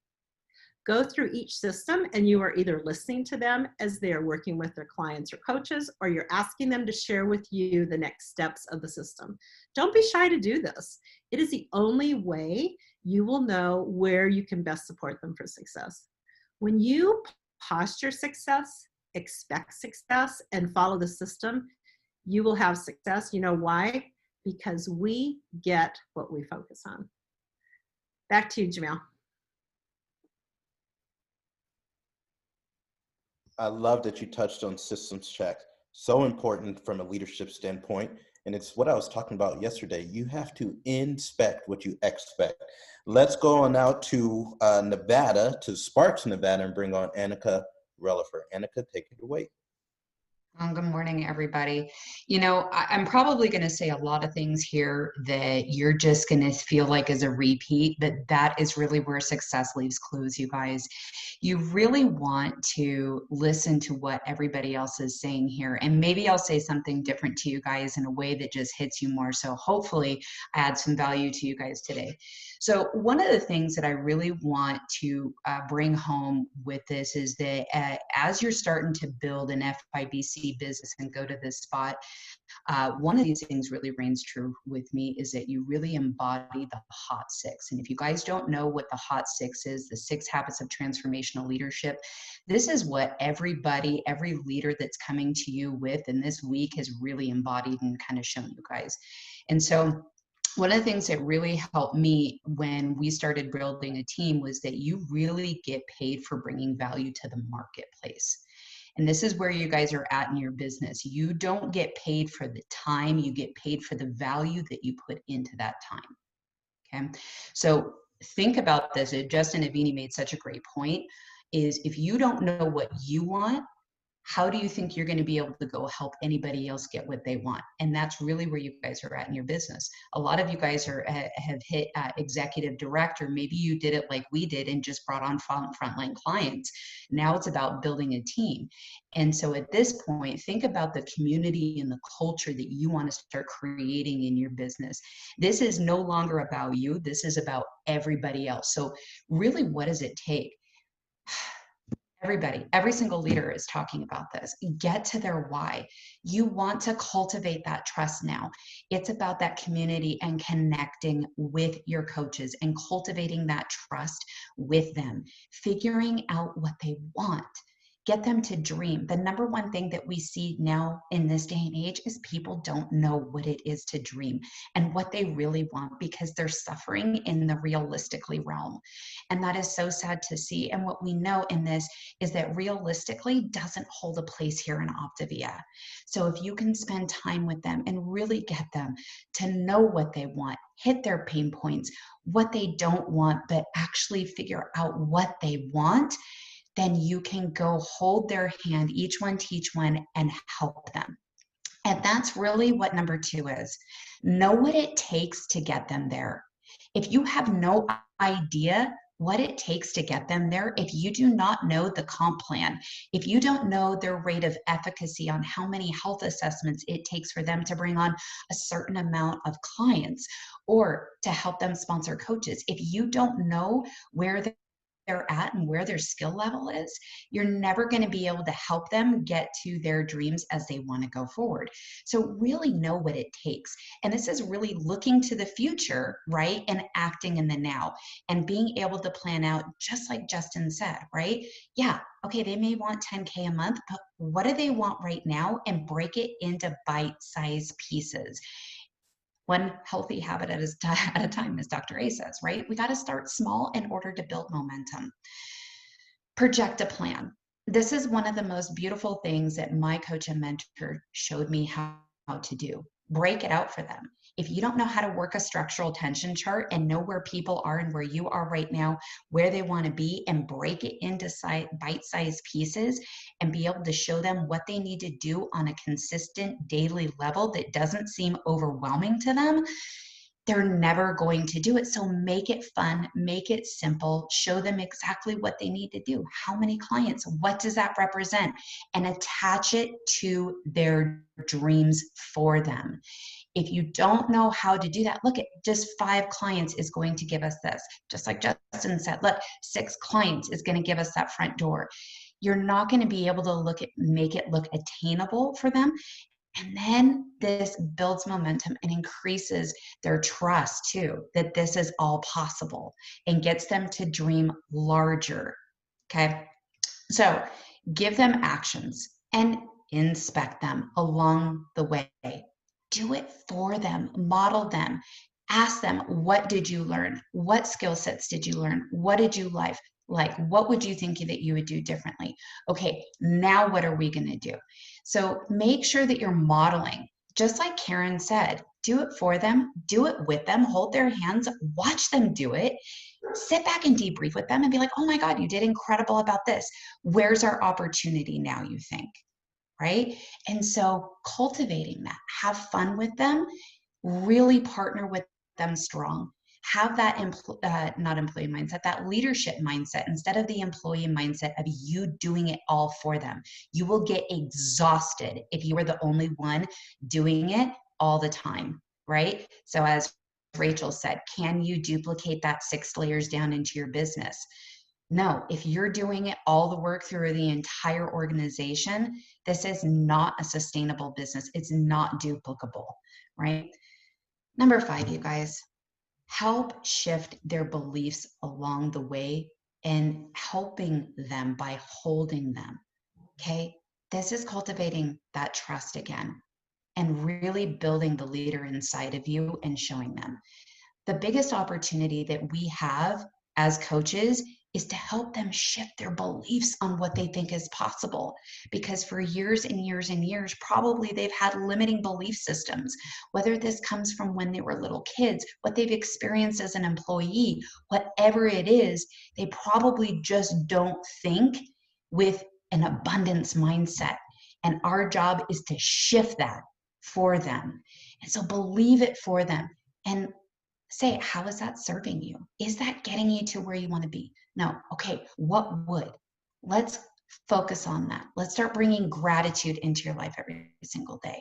Go through each system and you are either listening to them as they are working with their clients or coaches, or you're asking them to share with you the next steps of the system. Don't be shy to do this. It is the only way you will know where you can best support them for success. When you posture success, expect success, and follow the system, you will have success. You know why? Because we get what we focus on. Back to you, Jamil. I love that you touched on systems check. So important from a leadership standpoint. And it's what I was talking about yesterday. You have to inspect what you expect. Let's go on out to Nevada, to Sparks, Nevada, and bring on Annika Rellifer. Annika, take it away. Good morning, everybody. You know, I'm probably going to say a lot of things here that you're just going to feel like is a repeat, but that is really where success leaves clues, you guys. You really want to listen to what everybody else is saying here. And maybe I'll say something different to you guys in a way that just hits you more. So hopefully I add some value to you guys today. So one of the things that I really want to bring home with this is that as you're starting to build an FIBC business and go to this spot, one of these things really reigns true with me is that you really embody the hot six. And if you guys don't know what the hot six is, the 6 habits of transformational leadership, this is what everybody, every leader that's coming to you with in this week has really embodied and kind of shown you guys. And so one of the things that really helped me when we started building a team was that you really get paid for bringing value to the marketplace. And this is where you guys are at in your business. You don't get paid for the time, you get paid for the value that you put into that time. Okay. So think about this. Justin Avini made such a great point is if you don't know what you want, how do you think you're going to be able to go help anybody else get what they want? And that's really where you guys are at in your business. A lot of you guys have hit executive director. Maybe you did it like we did and just brought on frontline clients. Now it's about building a team. And so at this point, think about the community and the culture that you want to start creating in your business. This is no longer about you. This is about everybody else. So really, what does it take? Everybody, every single leader is talking about this. Get to their why. You want to cultivate that trust now. It's about that community and connecting with your coaches and cultivating that trust with them, figuring out what they want. Get them to dream. The number one thing that we see now in this day and age is people don't know what it is to dream and what they really want because they're suffering in the realistically realm. And that is so sad to see. And what we know in this is that realistically doesn't hold a place here in Optavia. So if you can spend time with them and really get them to know what they want, hit their pain points, what they don't want, but actually figure out what they want, then you can go hold their hand, each one teach one, and help them. And that's really what number 2 is. Know what it takes to get them there. If you have no idea what it takes to get them there, if you do not know the comp plan, if you don't know their rate of efficacy on how many health assessments it takes for them to bring on a certain amount of clients or to help them sponsor coaches, if you don't know where they're at and where their skill level is, you're never going to be able to help them get to their dreams as they want to go forward. So really know what it takes. And this is really looking to the future, right? And acting in the now and being able to plan out, just like Justin said, right? Yeah, okay, they may want 10K a month, but what do they want right now? And break it into bite-sized pieces. One healthy habit at a time, as Dr. A says, right? We got to start small in order to build momentum. Project a plan. This is one of the most beautiful things that my coach and mentor showed me how to do. Break it out for them. If you don't know how to work a structural tension chart and know where people are and where you are right now, where they want to be, and break it into bite-sized pieces and be able to show them what they need to do on a consistent daily level that doesn't seem overwhelming to them, they're never going to do it. So make it fun, make it simple, show them exactly what they need to do. How many clients? What does that represent? And attach it to their dreams for them. If you don't know how to do that, look at just 5 clients is going to give us this. Just like Justin said, look, 6 clients is going to give us that front door. You're not going to be able to make it look attainable for them. And then this builds momentum and increases their trust too, that this is all possible and gets them to dream larger. Okay. So give them actions and inspect them along the way. Do it for them, model them, ask them, what did you learn? What skill sets did you learn? What did you like? What would you think that you would do differently? Okay, now what are we going to do? So make sure that you're modeling, just like Karen said, do it for them, do it with them, hold their hands, watch them do it, sit back and debrief with them and be like, oh my God, you did incredible about this. Where's our opportunity now, you think? Right? And so cultivating that, have fun with them, really partner with them strong. Have that not employee mindset, that leadership mindset instead of the employee mindset of you doing it all for them. You will get exhausted if you are the only one doing it all the time, right? So as Rachel said, can you duplicate that 6 layers down into your business? No, if you're doing it all the work through the entire organization, this is not a sustainable business. It's not duplicable, right? Number 5, you guys, help shift their beliefs along the way and helping them by holding them, okay? This is cultivating that trust again and really building the leader inside of you and showing them. The biggest opportunity that we have as coaches is to help them shift their beliefs on what they think is possible. Because for years and years and years, probably they've had limiting belief systems, whether this comes from when they were little kids, what they've experienced as an employee, whatever it is, they probably just don't think with an abundance mindset. And our job is to shift that for them. And so believe it for them. And say, how is that serving you? Is that getting you to where you want to be? No. Okay, what would? Let's focus on that. Let's start bringing gratitude into your life every single day.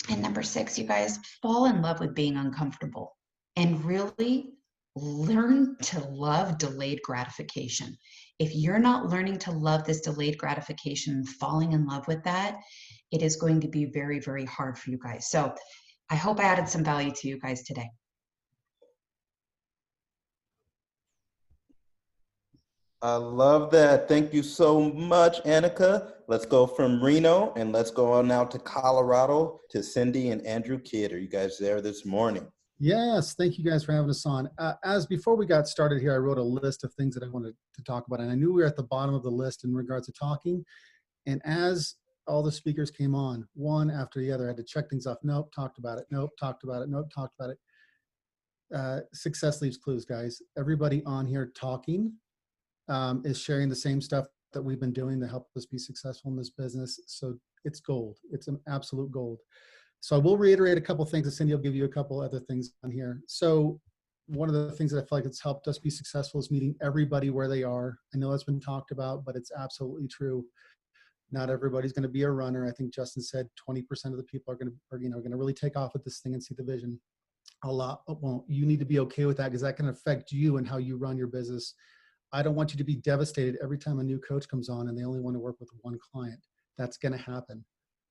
And number 6, you guys, fall in love with being uncomfortable and really learn to love delayed gratification. If you're not learning to love this delayed gratification and falling in love with that, it is going to be very, very hard for you guys. So I hope I added some value to you guys today. I love that. Thank you so much, Annika. Let's go from Reno and let's go on now to Colorado to Cindy and Andrew Kidd. Are you guys there this morning? Yes, thank you guys for having us on. As before we got started here, I wrote a list of things that I wanted to talk about, and I knew we were at the bottom of the list in regards to talking. And as all the speakers came on, one after the other, I had to check things off. Nope, talked about it. Nope, talked about it. Nope, talked about it. Success leaves clues, guys. Everybody on here talking is sharing the same stuff that we've been doing to help us be successful in this business. So it's gold. It's an absolute gold. So I will reiterate a couple of things, and Cindy will give you a couple other things on here. So one of the things that I feel like it's helped us be successful is meeting everybody where they are. I know that's been talked about, but it's absolutely true. Not everybody's going to be a runner. I think Justin said 20% of the people are going to really take off with this thing and see the vision. A lot won't. You need to be okay with that, because that can affect you and how you run your business. I don't want you to be devastated every time a new coach comes on and they only want to work with one client. That's going to happen.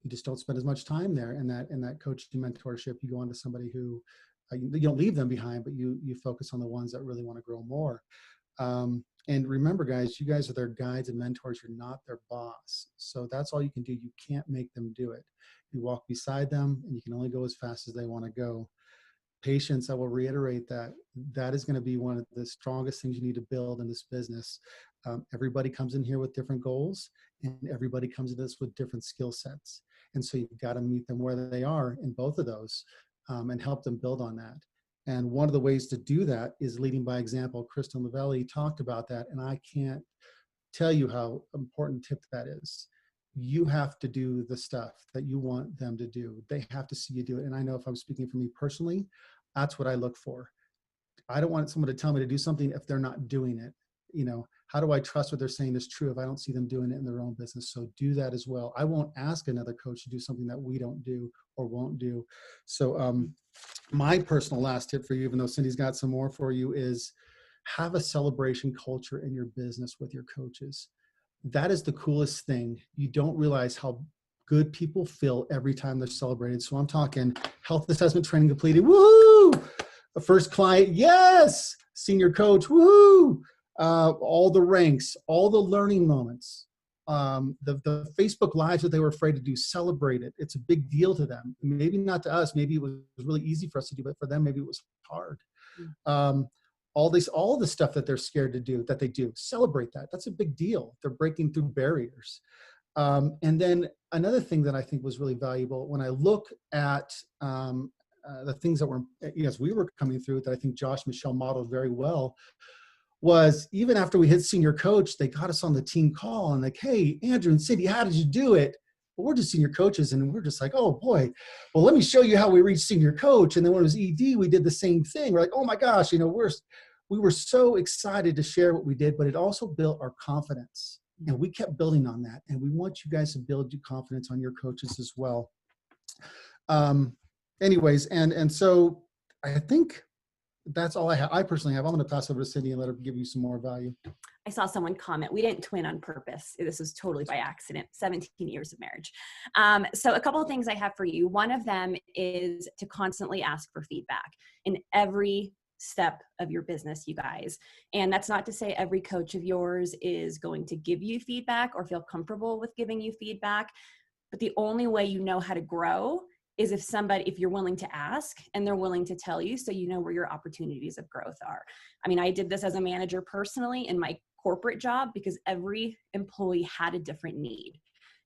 You just don't spend as much time there in that coaching mentorship. You go on to somebody who you don't leave them behind, but you focus on the ones that really want to grow more. And remember, guys, you guys are their guides and mentors. You're not their boss. So that's all you can do. You can't make them do it. You walk beside them, and you can only go as fast as they want to go. Patience, I will reiterate that is going to be one of the strongest things you need to build in this business. Everybody comes in here with different goals, and everybody comes into this with different skill sets. And so you've got to meet them where they are in both of those, and help them build on that. And one of the ways to do that is leading by example. Kristen Lavelli talked about that, and I can't tell you how important tip that is. You have to do the stuff that you want them to do. They have to see you do it. And I know if I'm speaking for me personally, that's what I look for. I don't want someone to tell me to do something if they're not doing it. How do I trust what they're saying is true if I don't see them doing it in their own business? So do that as well. I won't ask another coach to do something that we don't do or won't do. So my personal last tip for you, even though Cindy's got some more for you, is have a celebration culture in your business with your coaches. That is the coolest thing. You don't realize how good people feel every time they're celebrated. So I'm talking health assessment training completed. Woohoo! A first client, yes! Senior coach, woohoo! All the ranks, all the learning moments. The Facebook Lives that they were afraid to do, celebrate it. It's a big deal to them. Maybe not to us. Maybe it was really easy for us to do, but for them, maybe it was hard. All the stuff that they're scared to do, that they do, celebrate that. That's a big deal. They're breaking through barriers. And then another thing that I think was really valuable when I look at the things that were, as we were coming through, that I think Josh and Michelle modeled very well, was even after we hit senior coach, they got us on the team call and like, hey, Andrew and Cindy, how did you do it? But we're just senior coaches, and we're just like, oh boy, well, let me show you how we reached senior coach. And then when it was ED, we did the same thing. We're like, oh my gosh, we were so excited to share what we did, but it also built our confidence. And we kept building on that. And we want you guys to build your confidence on your coaches as well. Anyways, and so I think that's all I personally have. I'm going to pass over to Cindy and let her give you some more value. I saw someone comment, we didn't twin on purpose. This was totally by accident, 17 years of marriage. So a couple of things I have for you. One of them is to constantly ask for feedback in every step of your business, you guys. And that's not to say every coach of yours is going to give you feedback or feel comfortable with giving you feedback. But the only way you know how to grow is if you're willing to ask and they're willing to tell you, so you know where your opportunities of growth are. I mean, I did this as a manager personally in my corporate job because every employee had a different need.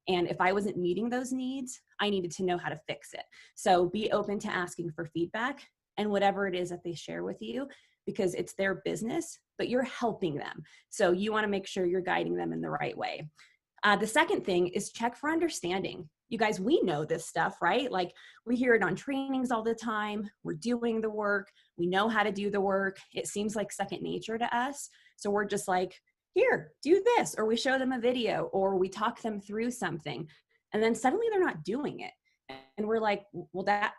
And if I wasn't meeting those needs, I needed to know how to fix it. So be open to asking for feedback and whatever it is that they share with you, because it's their business, but you're helping them. So you want to make sure you're guiding them in the right way. The second thing is check for understanding. You guys, we know this stuff, right? Like we hear it on trainings all the time. We're doing the work. We know how to do the work. It seems like second nature to us. So we're just like, here, do this, or we show them a video, or we talk them through something. And then suddenly they're not doing it. And we're like, well,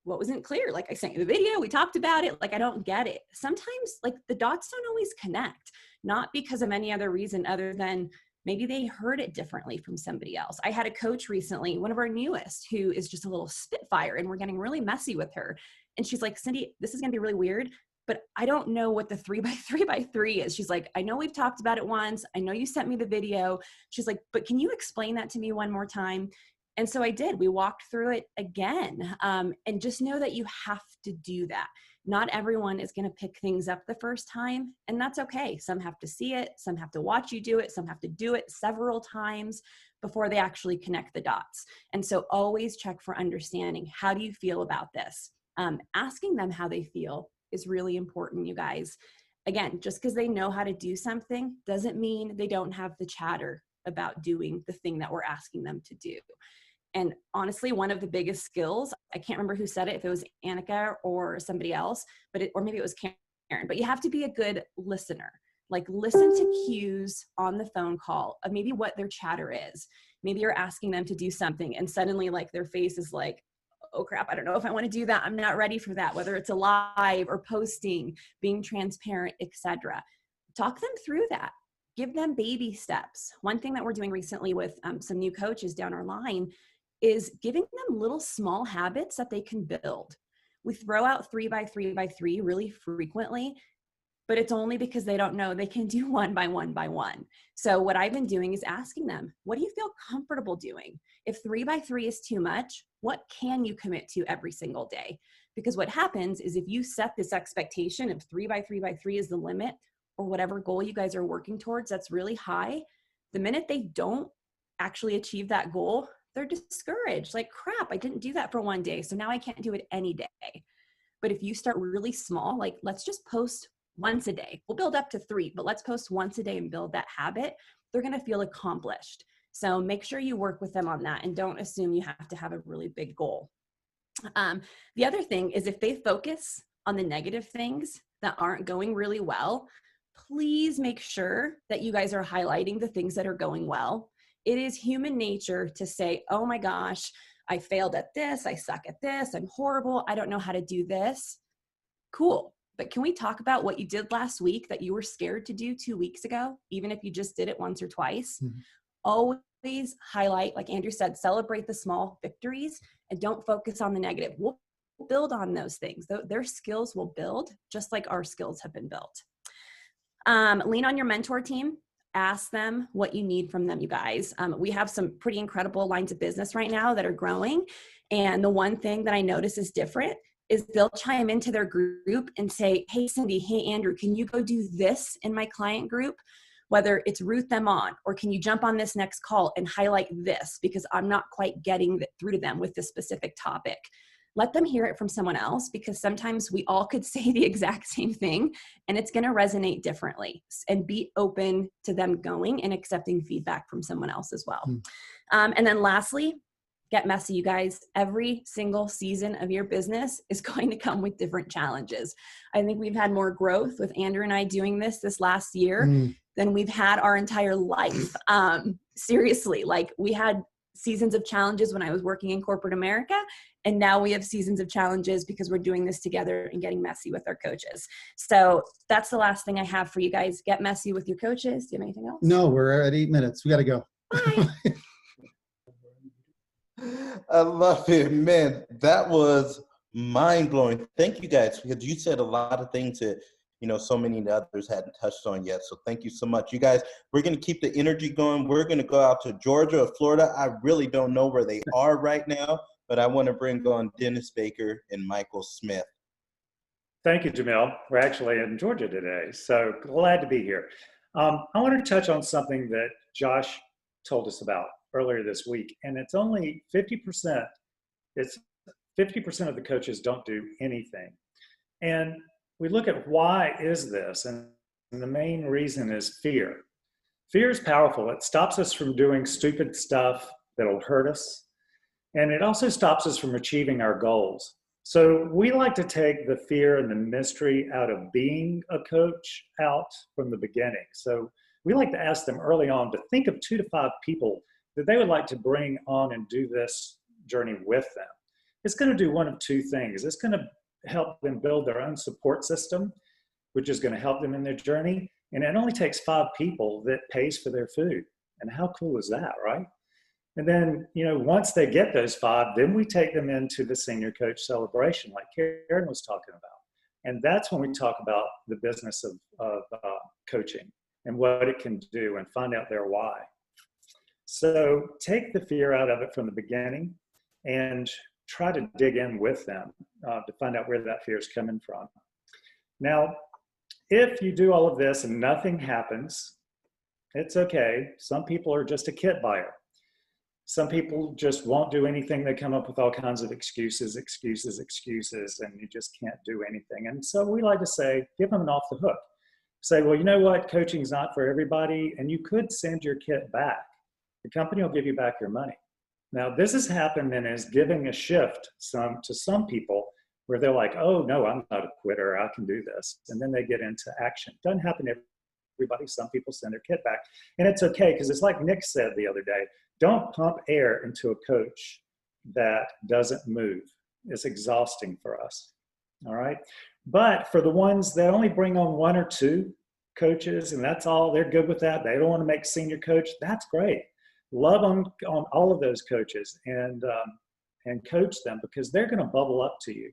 what wasn't clear? Like I sent you the video, we talked about it. Like, I don't get it. Sometimes like the dots don't always connect, not because of any other reason other than maybe they heard it differently from somebody else. I had a coach recently, one of our newest, who is just a little spitfire, and we're getting really messy with her. And she's like, Cindy, this is going to be really weird, but I don't know what the 3x3x3 is. She's like, I know we've talked about it once. I know you sent me the video. She's like, but can you explain that to me one more time? And so I did. We walked through it again. And just know that you have to do that. Not everyone is going to pick things up the first time, and that's okay. Some have to see it, some have to watch you do it, some have to do it several times before they actually connect the dots. And so always check for understanding. How do you feel about this? Asking them how they feel is really important, you guys. Again, just because they know how to do something doesn't mean they don't have the chatter about doing the thing that we're asking them to do. And honestly, one of the biggest skills, I can't remember who said it, if it was Annika or somebody else, or maybe it was Karen, but you have to be a good listener. Like, listen to cues on the phone call of maybe what their chatter is. Maybe you're asking them to do something and suddenly like their face is like, oh crap, I don't know if I want to do that. I'm not ready for that, whether it's a live or posting, being transparent, etc. Talk them through that. Give them baby steps. One thing that we're doing recently with some new coaches down our line is giving them little small habits that they can build. We throw out 3x3x3 really frequently, but it's only because they don't know they can do 1x1x1. So what I've been doing is asking them, what do you feel comfortable doing? If 3x3 is too much, what can you commit to every single day? Because what happens is if you set this expectation of 3x3x3 is the limit, or whatever goal you guys are working towards that's really high, the minute they don't actually achieve that goal, they're discouraged. Like, crap, I didn't do that for one day, so now I can't do it any day. But if you start really small, like, let's just post once a day. We'll build up to 3, but let's post once a day and build that habit. They're going to feel accomplished. So make sure you work with them on that and don't assume you have to have a really big goal. The other thing is if they focus on the negative things that aren't going really well, please make sure that you guys are highlighting the things that are going well. It is human nature to say, oh my gosh, I failed at this, I suck at this, I'm horrible, I don't know how to do this. Cool. But can we talk about what you did last week that you were scared to do 2 weeks ago, even if you just did it once or twice? Mm-hmm. Always highlight, like Andrew said, celebrate the small victories and don't focus on the negative. We'll build on those things. Their skills will build just like our skills have been built. Lean on your mentor team. Ask them what you need from them, you guys. We have some pretty incredible lines of business right now that are growing. And the one thing that I notice is different is they'll chime into their group and say, hey, Cindy, hey, Andrew, can you go do this in my client group? Whether it's root them on, or can you jump on this next call and highlight this because I'm not quite getting through to them with this specific topic. Let them hear it from someone else, because sometimes we all could say the exact same thing and it's going to resonate differently. And be open to them going and accepting feedback from someone else as well. And then lastly, get messy, you guys. Every single season of your business is going to come with different challenges. I think we've had more growth with Andrew and I doing this last year than we've had our entire life. Seriously, like, we had seasons of challenges when I was working in corporate America, and now we have seasons of challenges because we're doing this together and getting messy with our coaches. So that's the last thing I have for you guys. Get messy with your coaches. Do you have anything else? No, we're at 8 minutes. We got to go. Bye. I love it, man. That was mind-blowing. Thank you guys, because you said a lot of things that, you know, so many others hadn't touched on yet. So thank you so much. You guys, we're going to keep the energy going. We're going to go out to Georgia or Florida. I really don't know where they are right now, but I want to bring on Dennis Baker and Michael Smith. Thank you, Jamil. We're actually in Georgia today, so glad to be here. I want to touch on something that Josh told us about earlier this week, and it's only 50%. It's 50% of the coaches don't do anything. And we look at why is this, and the main reason is fear. Fear is powerful. It stops us from doing stupid stuff that'll hurt us, and it also stops us from achieving our goals. So we like to take the fear and the mystery out of being a coach out from the beginning. So we like to ask them early on to think of 2 to 5 people that they would like to bring on and do this journey with them. It's going to do one of 2 things. It's going to help them build their own support system, which is going to help them in their journey. And it only takes 5 people that pays for their food. And how cool is that, right? And then, you know, once they get those 5, then we take them into the senior coach celebration, like Karen was talking about. And that's when we talk about the business of coaching and what it can do and find out their why. So take the fear out of it from the beginning and try to dig in with them to find out where that fear is coming from. Now, if you do all of this and nothing happens, it's okay. Some people are just a kit buyer. Some people just won't do anything. They come up with all kinds of excuses, and you just can't do anything. And so we like to say, give them an off the hook. Say, well, you know what? Coaching's not for everybody, and you could send your kit back. The company will give you back your money. Now, this has happened and is giving a shift to some people where they're like, oh, no, I'm not a quitter. I can do this. And then they get into action. Doesn't happen to everybody. Some people send their kit back. And it's okay, because it's like Nick said the other day, don't pump air into a coach that doesn't move. It's exhausting for us, all right? But for the ones that only bring on 1 or 2 coaches, and that's all, they're good with that. They don't want to make senior coach. That's great. Love on all of those coaches and coach them, because they're going to bubble up to you.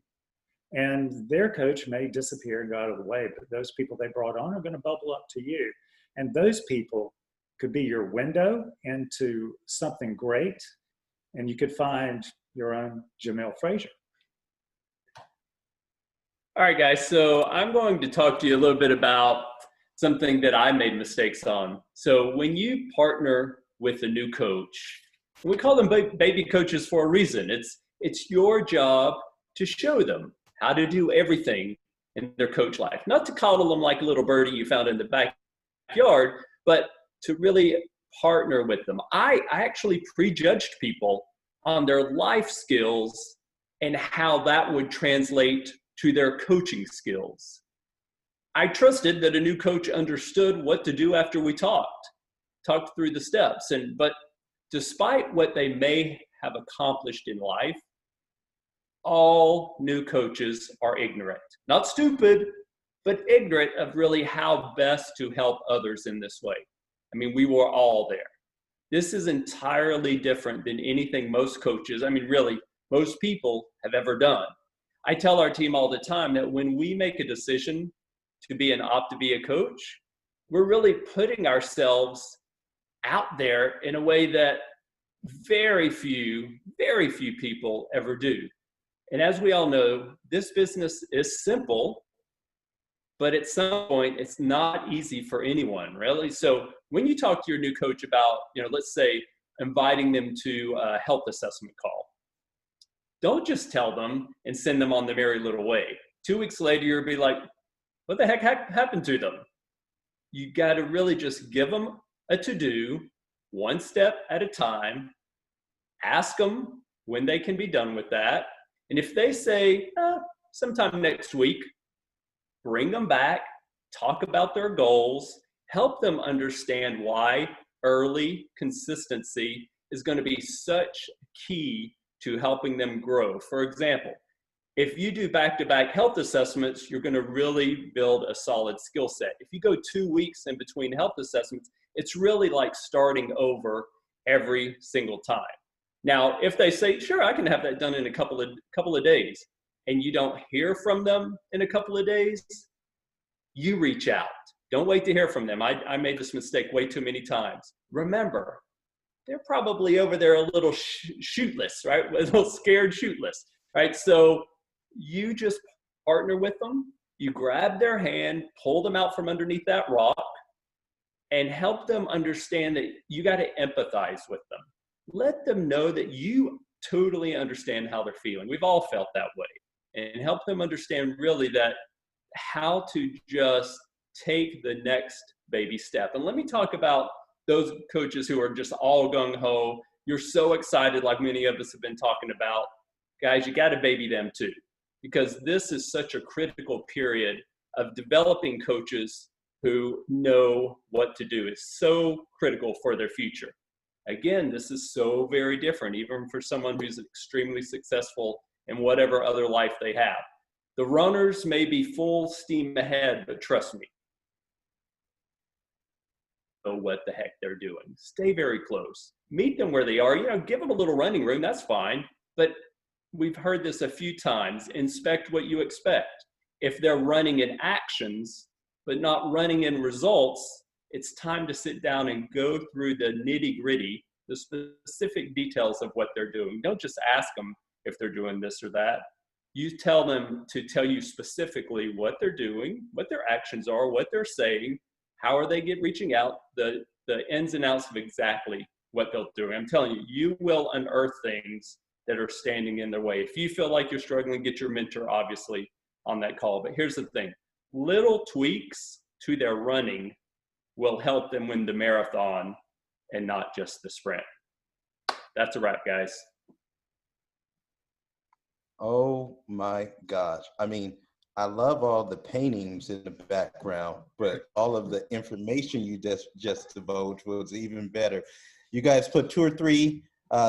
And their coach may disappear and go out of the way, but those people they brought on are going to bubble up to you. And those people could be your window into something great, and you could find your own Jamil Frazier. All right, guys, so I'm going to talk to you a little bit about something that I made mistakes on. So when you partner with a new coach, we call them baby coaches for a reason. It's your job to show them how to do everything in their coach life. Not to coddle them like a little birdie you found in the backyard, but to really partner with them. I actually prejudged people on their life skills and how that would translate to their coaching skills. I trusted that a new coach understood what to do after we talked through the steps. But despite what they may have accomplished in life, all new coaches are ignorant. Not stupid, but ignorant of really how best to help others in this way. I mean, we were all there. This is entirely different than anything most coaches, I mean, really, most people have ever done. I tell our team all the time that when we make a decision to opt to be a coach, we're really putting ourselves out there in a way that very few people ever do. And as we all know, this business is simple, but at some point, it's not easy for anyone, really. So when you talk to your new coach about, let's say, inviting them to a health assessment call, don't just tell them and send them on their merry little way. 2 weeks later, you'll be like, what the heck happened to them? You got to really just give them a to-do, one step at a time, ask them when they can be done with that. And if they say, sometime next week, bring them back, talk about their goals, help them understand why early consistency is going to be such key to helping them grow. For example, if you do back-to-back health assessments, you're going to really build a solid skill set. If you go 2 weeks in between health assessments, it's really like starting over every single time. Now, if they say, sure, I can have that done in a couple of days, and you don't hear from them in a couple of days, you reach out. Don't wait to hear from them. I made this mistake way too many times. Remember, they're probably over there a little shootless, right? A little scared shootless, right? So you just partner with them. You grab their hand, pull them out from underneath that rock, and help them understand that you got to empathize with them. Let them know that you totally understand how they're feeling. We've all felt that way. And help them understand really that how to just take the next baby step. And let me talk about those coaches who are just all gung-ho. You're so excited, like many of us have been talking about. Guys, you got to baby them too, because this is such a critical period of developing coaches who know what to do. It's so critical for their future. Again, this is so very different, even for someone who's extremely successful in whatever other life they have. The runners may be full steam ahead, but trust me, know what the heck they're doing. Stay very close. Meet them where they are. Give them a little running room. That's fine. But we've heard this a few times. Inspect what you expect. if they're running in actions, but not running in results, it's time to sit down and go through the nitty gritty, the specific details of what they're doing. Don't just ask them if they're doing this or that. You tell them to tell you specifically what they're doing, what their actions are, what they're saying, how are they reaching out, the ins and outs of exactly what they'll do. I'm telling you, you will unearth things that are standing in their way. If you feel like you're struggling, get your mentor, obviously, on that call. But here's the thing, little tweaks to their running will help them win the marathon and not just the sprint. That's a wrap, guys. Oh my gosh. I mean, I love all the paintings in the background, but all of the information you just divulged was even better. You guys put 2 or 3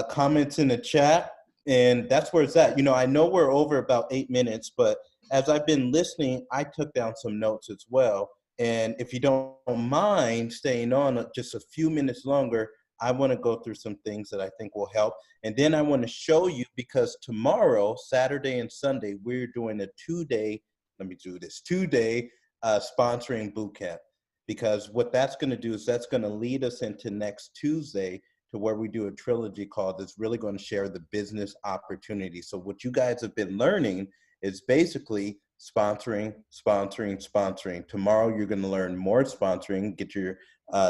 comments in the chat, and that's where it's at. You know, I know we're over about 8 minutes, but as I've been listening, I took down some notes as well. And if you don't mind staying on just a few minutes longer, I want to go through some things that I think will help. And then I want to show you, because tomorrow, Saturday and Sunday, we're doing a 2-day, let me do this, 2-day sponsoring boot camp. Because what that's going to do is that's going to lead us into next Tuesday to where we do a trilogy call that's really going to share the business opportunity. So what you guys have been learning is basically sponsoring. Tomorrow, you're going to learn more sponsoring, get your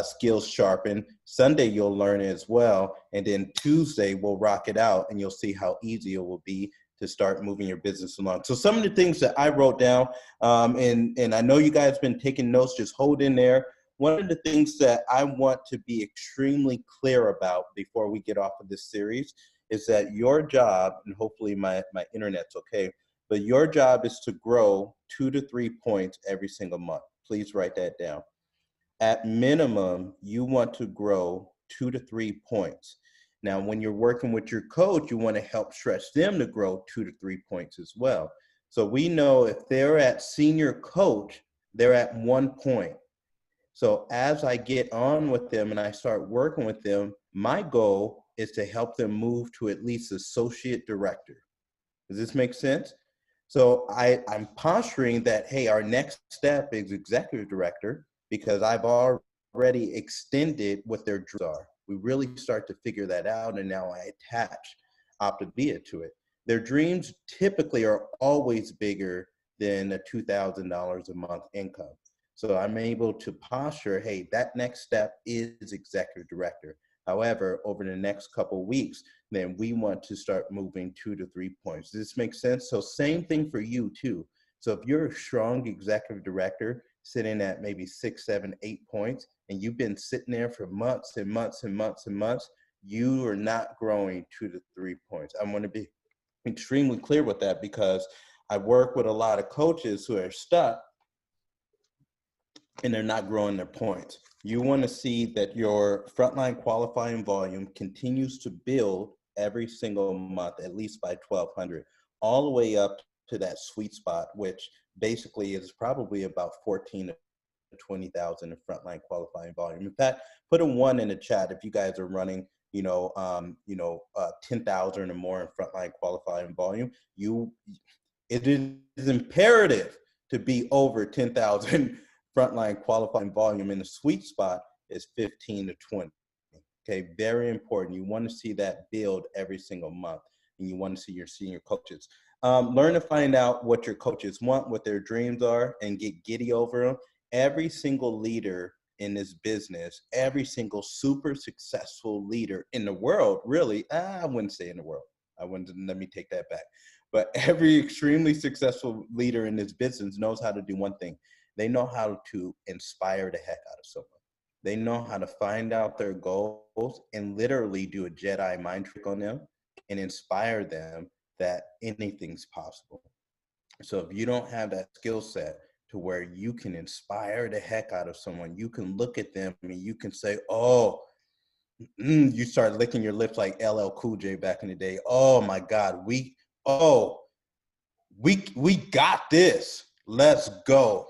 skills sharpened. Sunday, you'll learn as well. And then Tuesday, we'll rock it out, and you'll see how easy it will be to start moving your business along. So some of the things that I wrote down, and I know you guys have been taking notes, just hold in there. One of the things that I want to be extremely clear about before we get off of this series is that your job, and hopefully my internet's okay, but your job is to grow 2 to 3 points every single month. Please write that down. At minimum, you want to grow 2 to 3 points. Now, when you're working with your coach, you want to help stretch them to grow 2 to 3 points as well. So we know if they're at senior coach, they're at 1 point. So as I get on with them and I start working with them, my goal is to help them move to at least associate director. Does this make sense? So I'm posturing that, hey, our next step is executive director, because I've already extended what their dreams are. We really start to figure that out, and now I attach Optavia to it. Their dreams typically are always bigger than a $2,000 a month income. So I'm able to posture, hey, that next step is executive director. However, over the next couple of weeks, then we want to start moving 2 to 3 points. Does this make sense? So same thing for you too. So if you're a strong executive director sitting at maybe 6, 7, 8 points, and you've been sitting there for months and months and months and months, you are not growing 2 to 3 points. I want to be extremely clear with that, because I work with a lot of coaches who are stuck and they're not growing their points. You want to see that your frontline qualifying volume continues to build every single month, at least by 1,200, all the way up to that sweet spot, which basically is probably about 14 to 20,000 in frontline qualifying volume. In fact, put a 1 in the chat if you guys are running 10,000 or more in frontline qualifying volume. It is imperative to be over 10,000 frontline qualifying volume, and the sweet spot is 15 to 20. Okay, very important. You want to see that build every single month, and you want to see your senior coaches. Learn to find out what your coaches want, what their dreams are, and get giddy over them. Every single leader in this business, every single super successful leader in the world, really, I wouldn't say in the world. Let me take that back. But every extremely successful leader in this business knows how to do one thing. They know how to inspire the heck out of someone. They know how to find out their goals and literally do a Jedi mind trick on them and inspire them that anything's possible. So if you don't have that skill set to where you can inspire the heck out of someone, you can look at them and you can say, oh, you start licking your lips like LL Cool J back in the day. Oh my God, we got this. Let's go.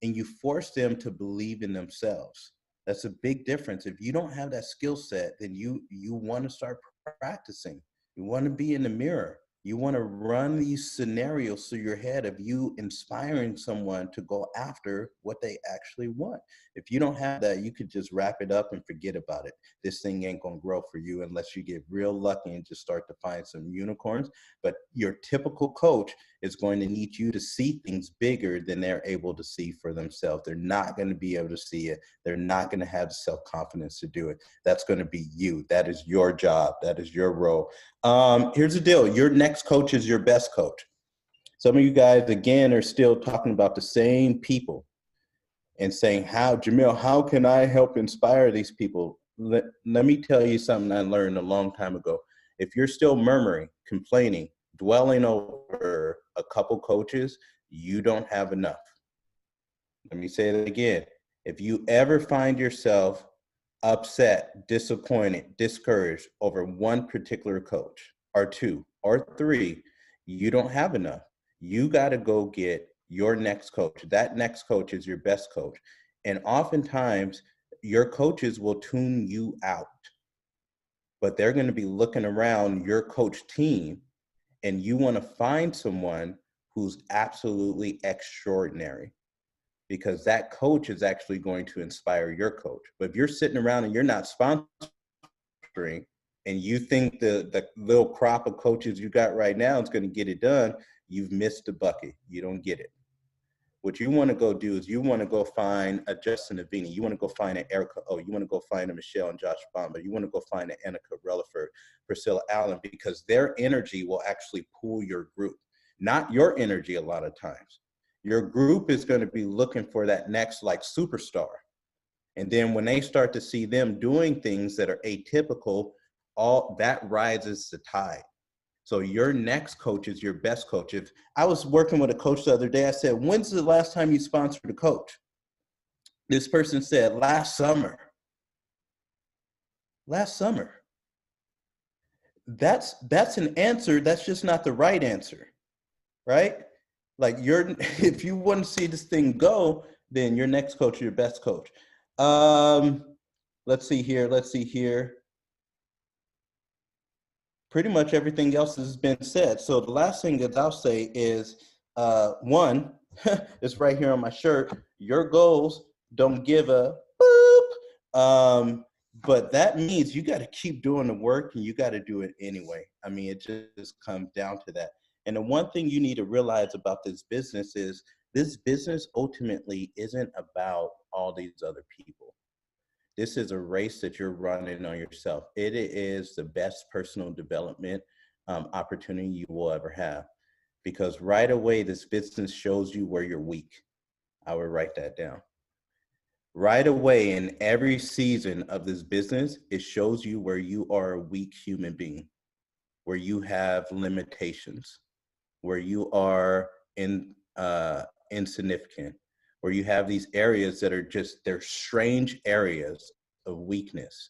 And you force them to believe in themselves. That's a big difference. If you don't have that skill set, then you want to start practicing. You want to be in the mirror. You want to run these scenarios through your head of you inspiring someone to go after what they actually want. If you don't have that, you could just wrap it up and forget about it. This thing ain't going to grow for you unless you get real lucky and just start to find some unicorns. But your typical coach is going to need you to see things bigger than they're able to see for themselves. They're not going to be able to see it. They're not going to have the self-confidence to do it. That's going to be you. That is your job. That is your role. Here's the deal. Your next coach is your best coach. Some of you guys, again, are still talking about the same people and saying, Jamil, how can I help inspire these people? Let me tell you something I learned a long time ago. If you're still murmuring, complaining, dwelling over a couple coaches, you don't have enough. Let me say it again. If you ever find yourself upset, disappointed, discouraged over one particular coach or two or three, you don't have enough. You got to go get your next coach. That next coach is your best coach. And oftentimes your coaches will tune you out, but they're going to be looking around your coach team, and you want to find someone who's absolutely extraordinary, because that coach is actually going to inspire your coach. But if you're sitting around and you're not sponsoring and you think the little crop of coaches you got right now is going to get it done, you've missed the bucket. You don't get it. What you want to go do is you want to go find a Justin Avini. You want to go find an Erica O. You want to go find a Michelle and Josh Bamba. You want to go find an Annika Relaford, Priscilla Allen, because their energy will actually pull your group, not your energy a lot of times. Your group is going to be looking for that next like superstar. And then when they start to see them doing things that are atypical, all that rises the tide. So your next coach is your best coach. If I was working with a coach the other day, I said, when's the last time you sponsored a coach? This person said, last summer. Last summer. That's an answer. That's just not the right answer, right? Like if you want to see this thing go, then your next coach is your best coach. Let's see here. Pretty much everything else has been said. So the last thing that I'll say is, one, it's right here on my shirt, your goals don't give a boop. But that means you got to keep doing the work, and you got to do it anyway. I mean, it just comes down to that. And the one thing you need to realize about this business is this business ultimately isn't about all these other people. This is a race that you're running on yourself. It is the best personal development opportunity you will ever have, because right away, this business shows you where you're weak. I would write that down. Right away, in every season of this business, it shows you where you are a weak human being, where you have limitations, where you are insignificant, where you have these areas that are they're strange areas of weakness.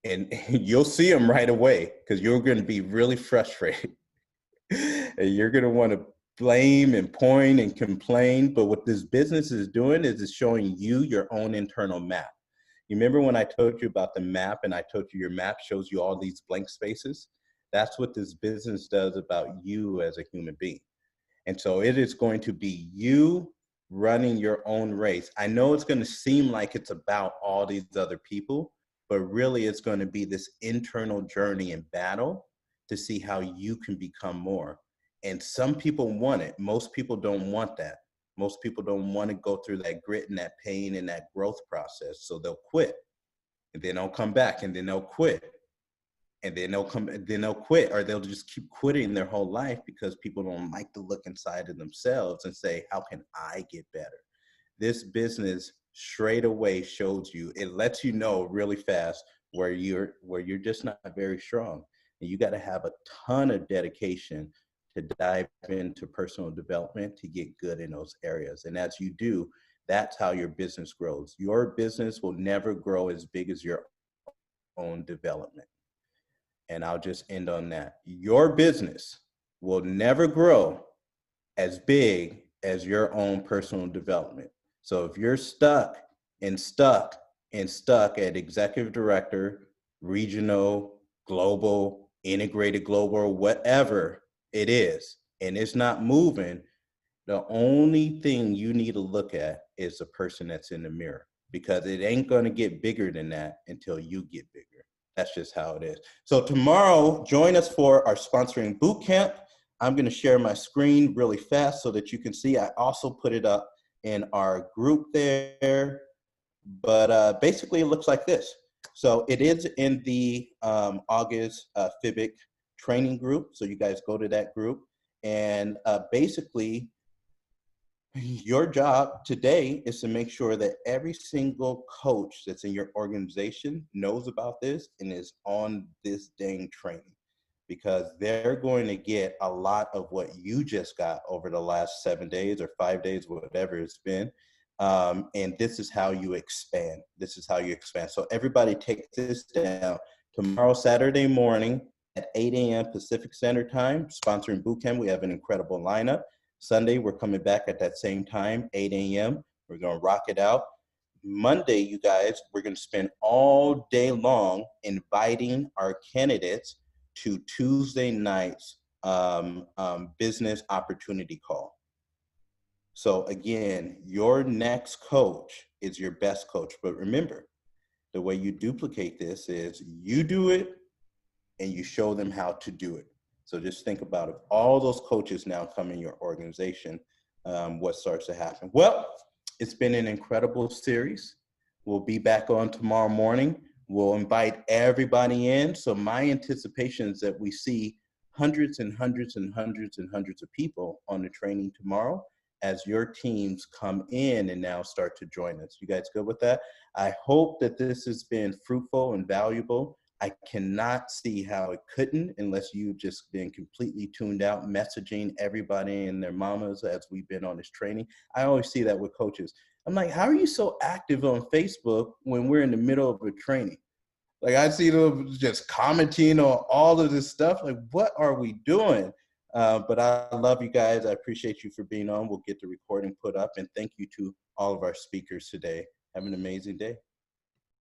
And you'll see them right away, because you're going to be really frustrated. And you're going to want to blame and point and complain. But what this business is doing is it's showing you your own internal map. You remember when I told you about the map, and I told you your map shows you all these blank spaces? That's what this business does about you as a human being. And so it is going to be you running your own race. I know it's going to seem like it's about all these other people, but really it's going to be this internal journey and battle to see how you can become more. And some people want it. Most people don't want that. Most people don't want to go through that grit and that pain and that growth process. So they'll quit, and then they'll come back, and then they'll quit. And then they'll quit, or they'll just keep quitting their whole life because people don't like to look inside of themselves and say, how can I get better? This business straight away shows you, it lets you know really fast where you're just not very strong. And you got to have a ton of dedication to dive into personal development to get good in those areas. And as you do, that's how your business grows. Your business will never grow as big as your own development. And I'll just end on that. Your business will never grow as big as your own personal development. So if you're stuck at executive director, regional, global, integrated global, whatever, It is, and it's not moving. The only thing you need to look at is the person that's in the mirror, because it ain't going to get bigger than that until you get bigger. That's just how it is. So tomorrow, join us for our sponsoring boot camp. I'm going to share my screen really fast so that you can see. I also put it up in our group there, but basically it looks like this. So it is in the August FIBC training group. So you guys go to that group, and basically your job today is to make sure that every single coach that's in your organization knows about this and is on this dang training, because they're going to get a lot of what you just got over the last 7 days or 5 days, whatever it's been. And this is how you expand. This is how you expand. So everybody take this down. Tomorrow, Saturday morning at 8 a.m. Pacific Standard Time, sponsoring bootcamp. We have an incredible lineup. Sunday, we're coming back at that same time, 8 a.m. We're going to rock it out. Monday, you guys, we're going to spend all day long inviting our candidates to Tuesday night's business opportunity call. So again, your next coach is your best coach. But remember, the way you duplicate this is you do it and you show them how to do it. So just think about it. All those coaches now come in your organization, what starts to happen? Well, it's been an incredible series. We'll be back on tomorrow morning. We'll invite everybody in. So my anticipation is that we see hundreds and hundreds and hundreds and hundreds of people on the training tomorrow as your teams come in and now start to join us. You guys good with that? I hope that this has been fruitful and valuable. I cannot see how it couldn't, unless you've just been completely tuned out, messaging everybody and their mamas as we've been on this training. I always see that with coaches. I'm like, how are you so active on Facebook when we're in the middle of a training? Like, I see them just commenting on all of this stuff. Like, what are we doing? But I love you guys. I appreciate you for being on. We'll get the recording put up. And thank you to all of our speakers today. Have an amazing day.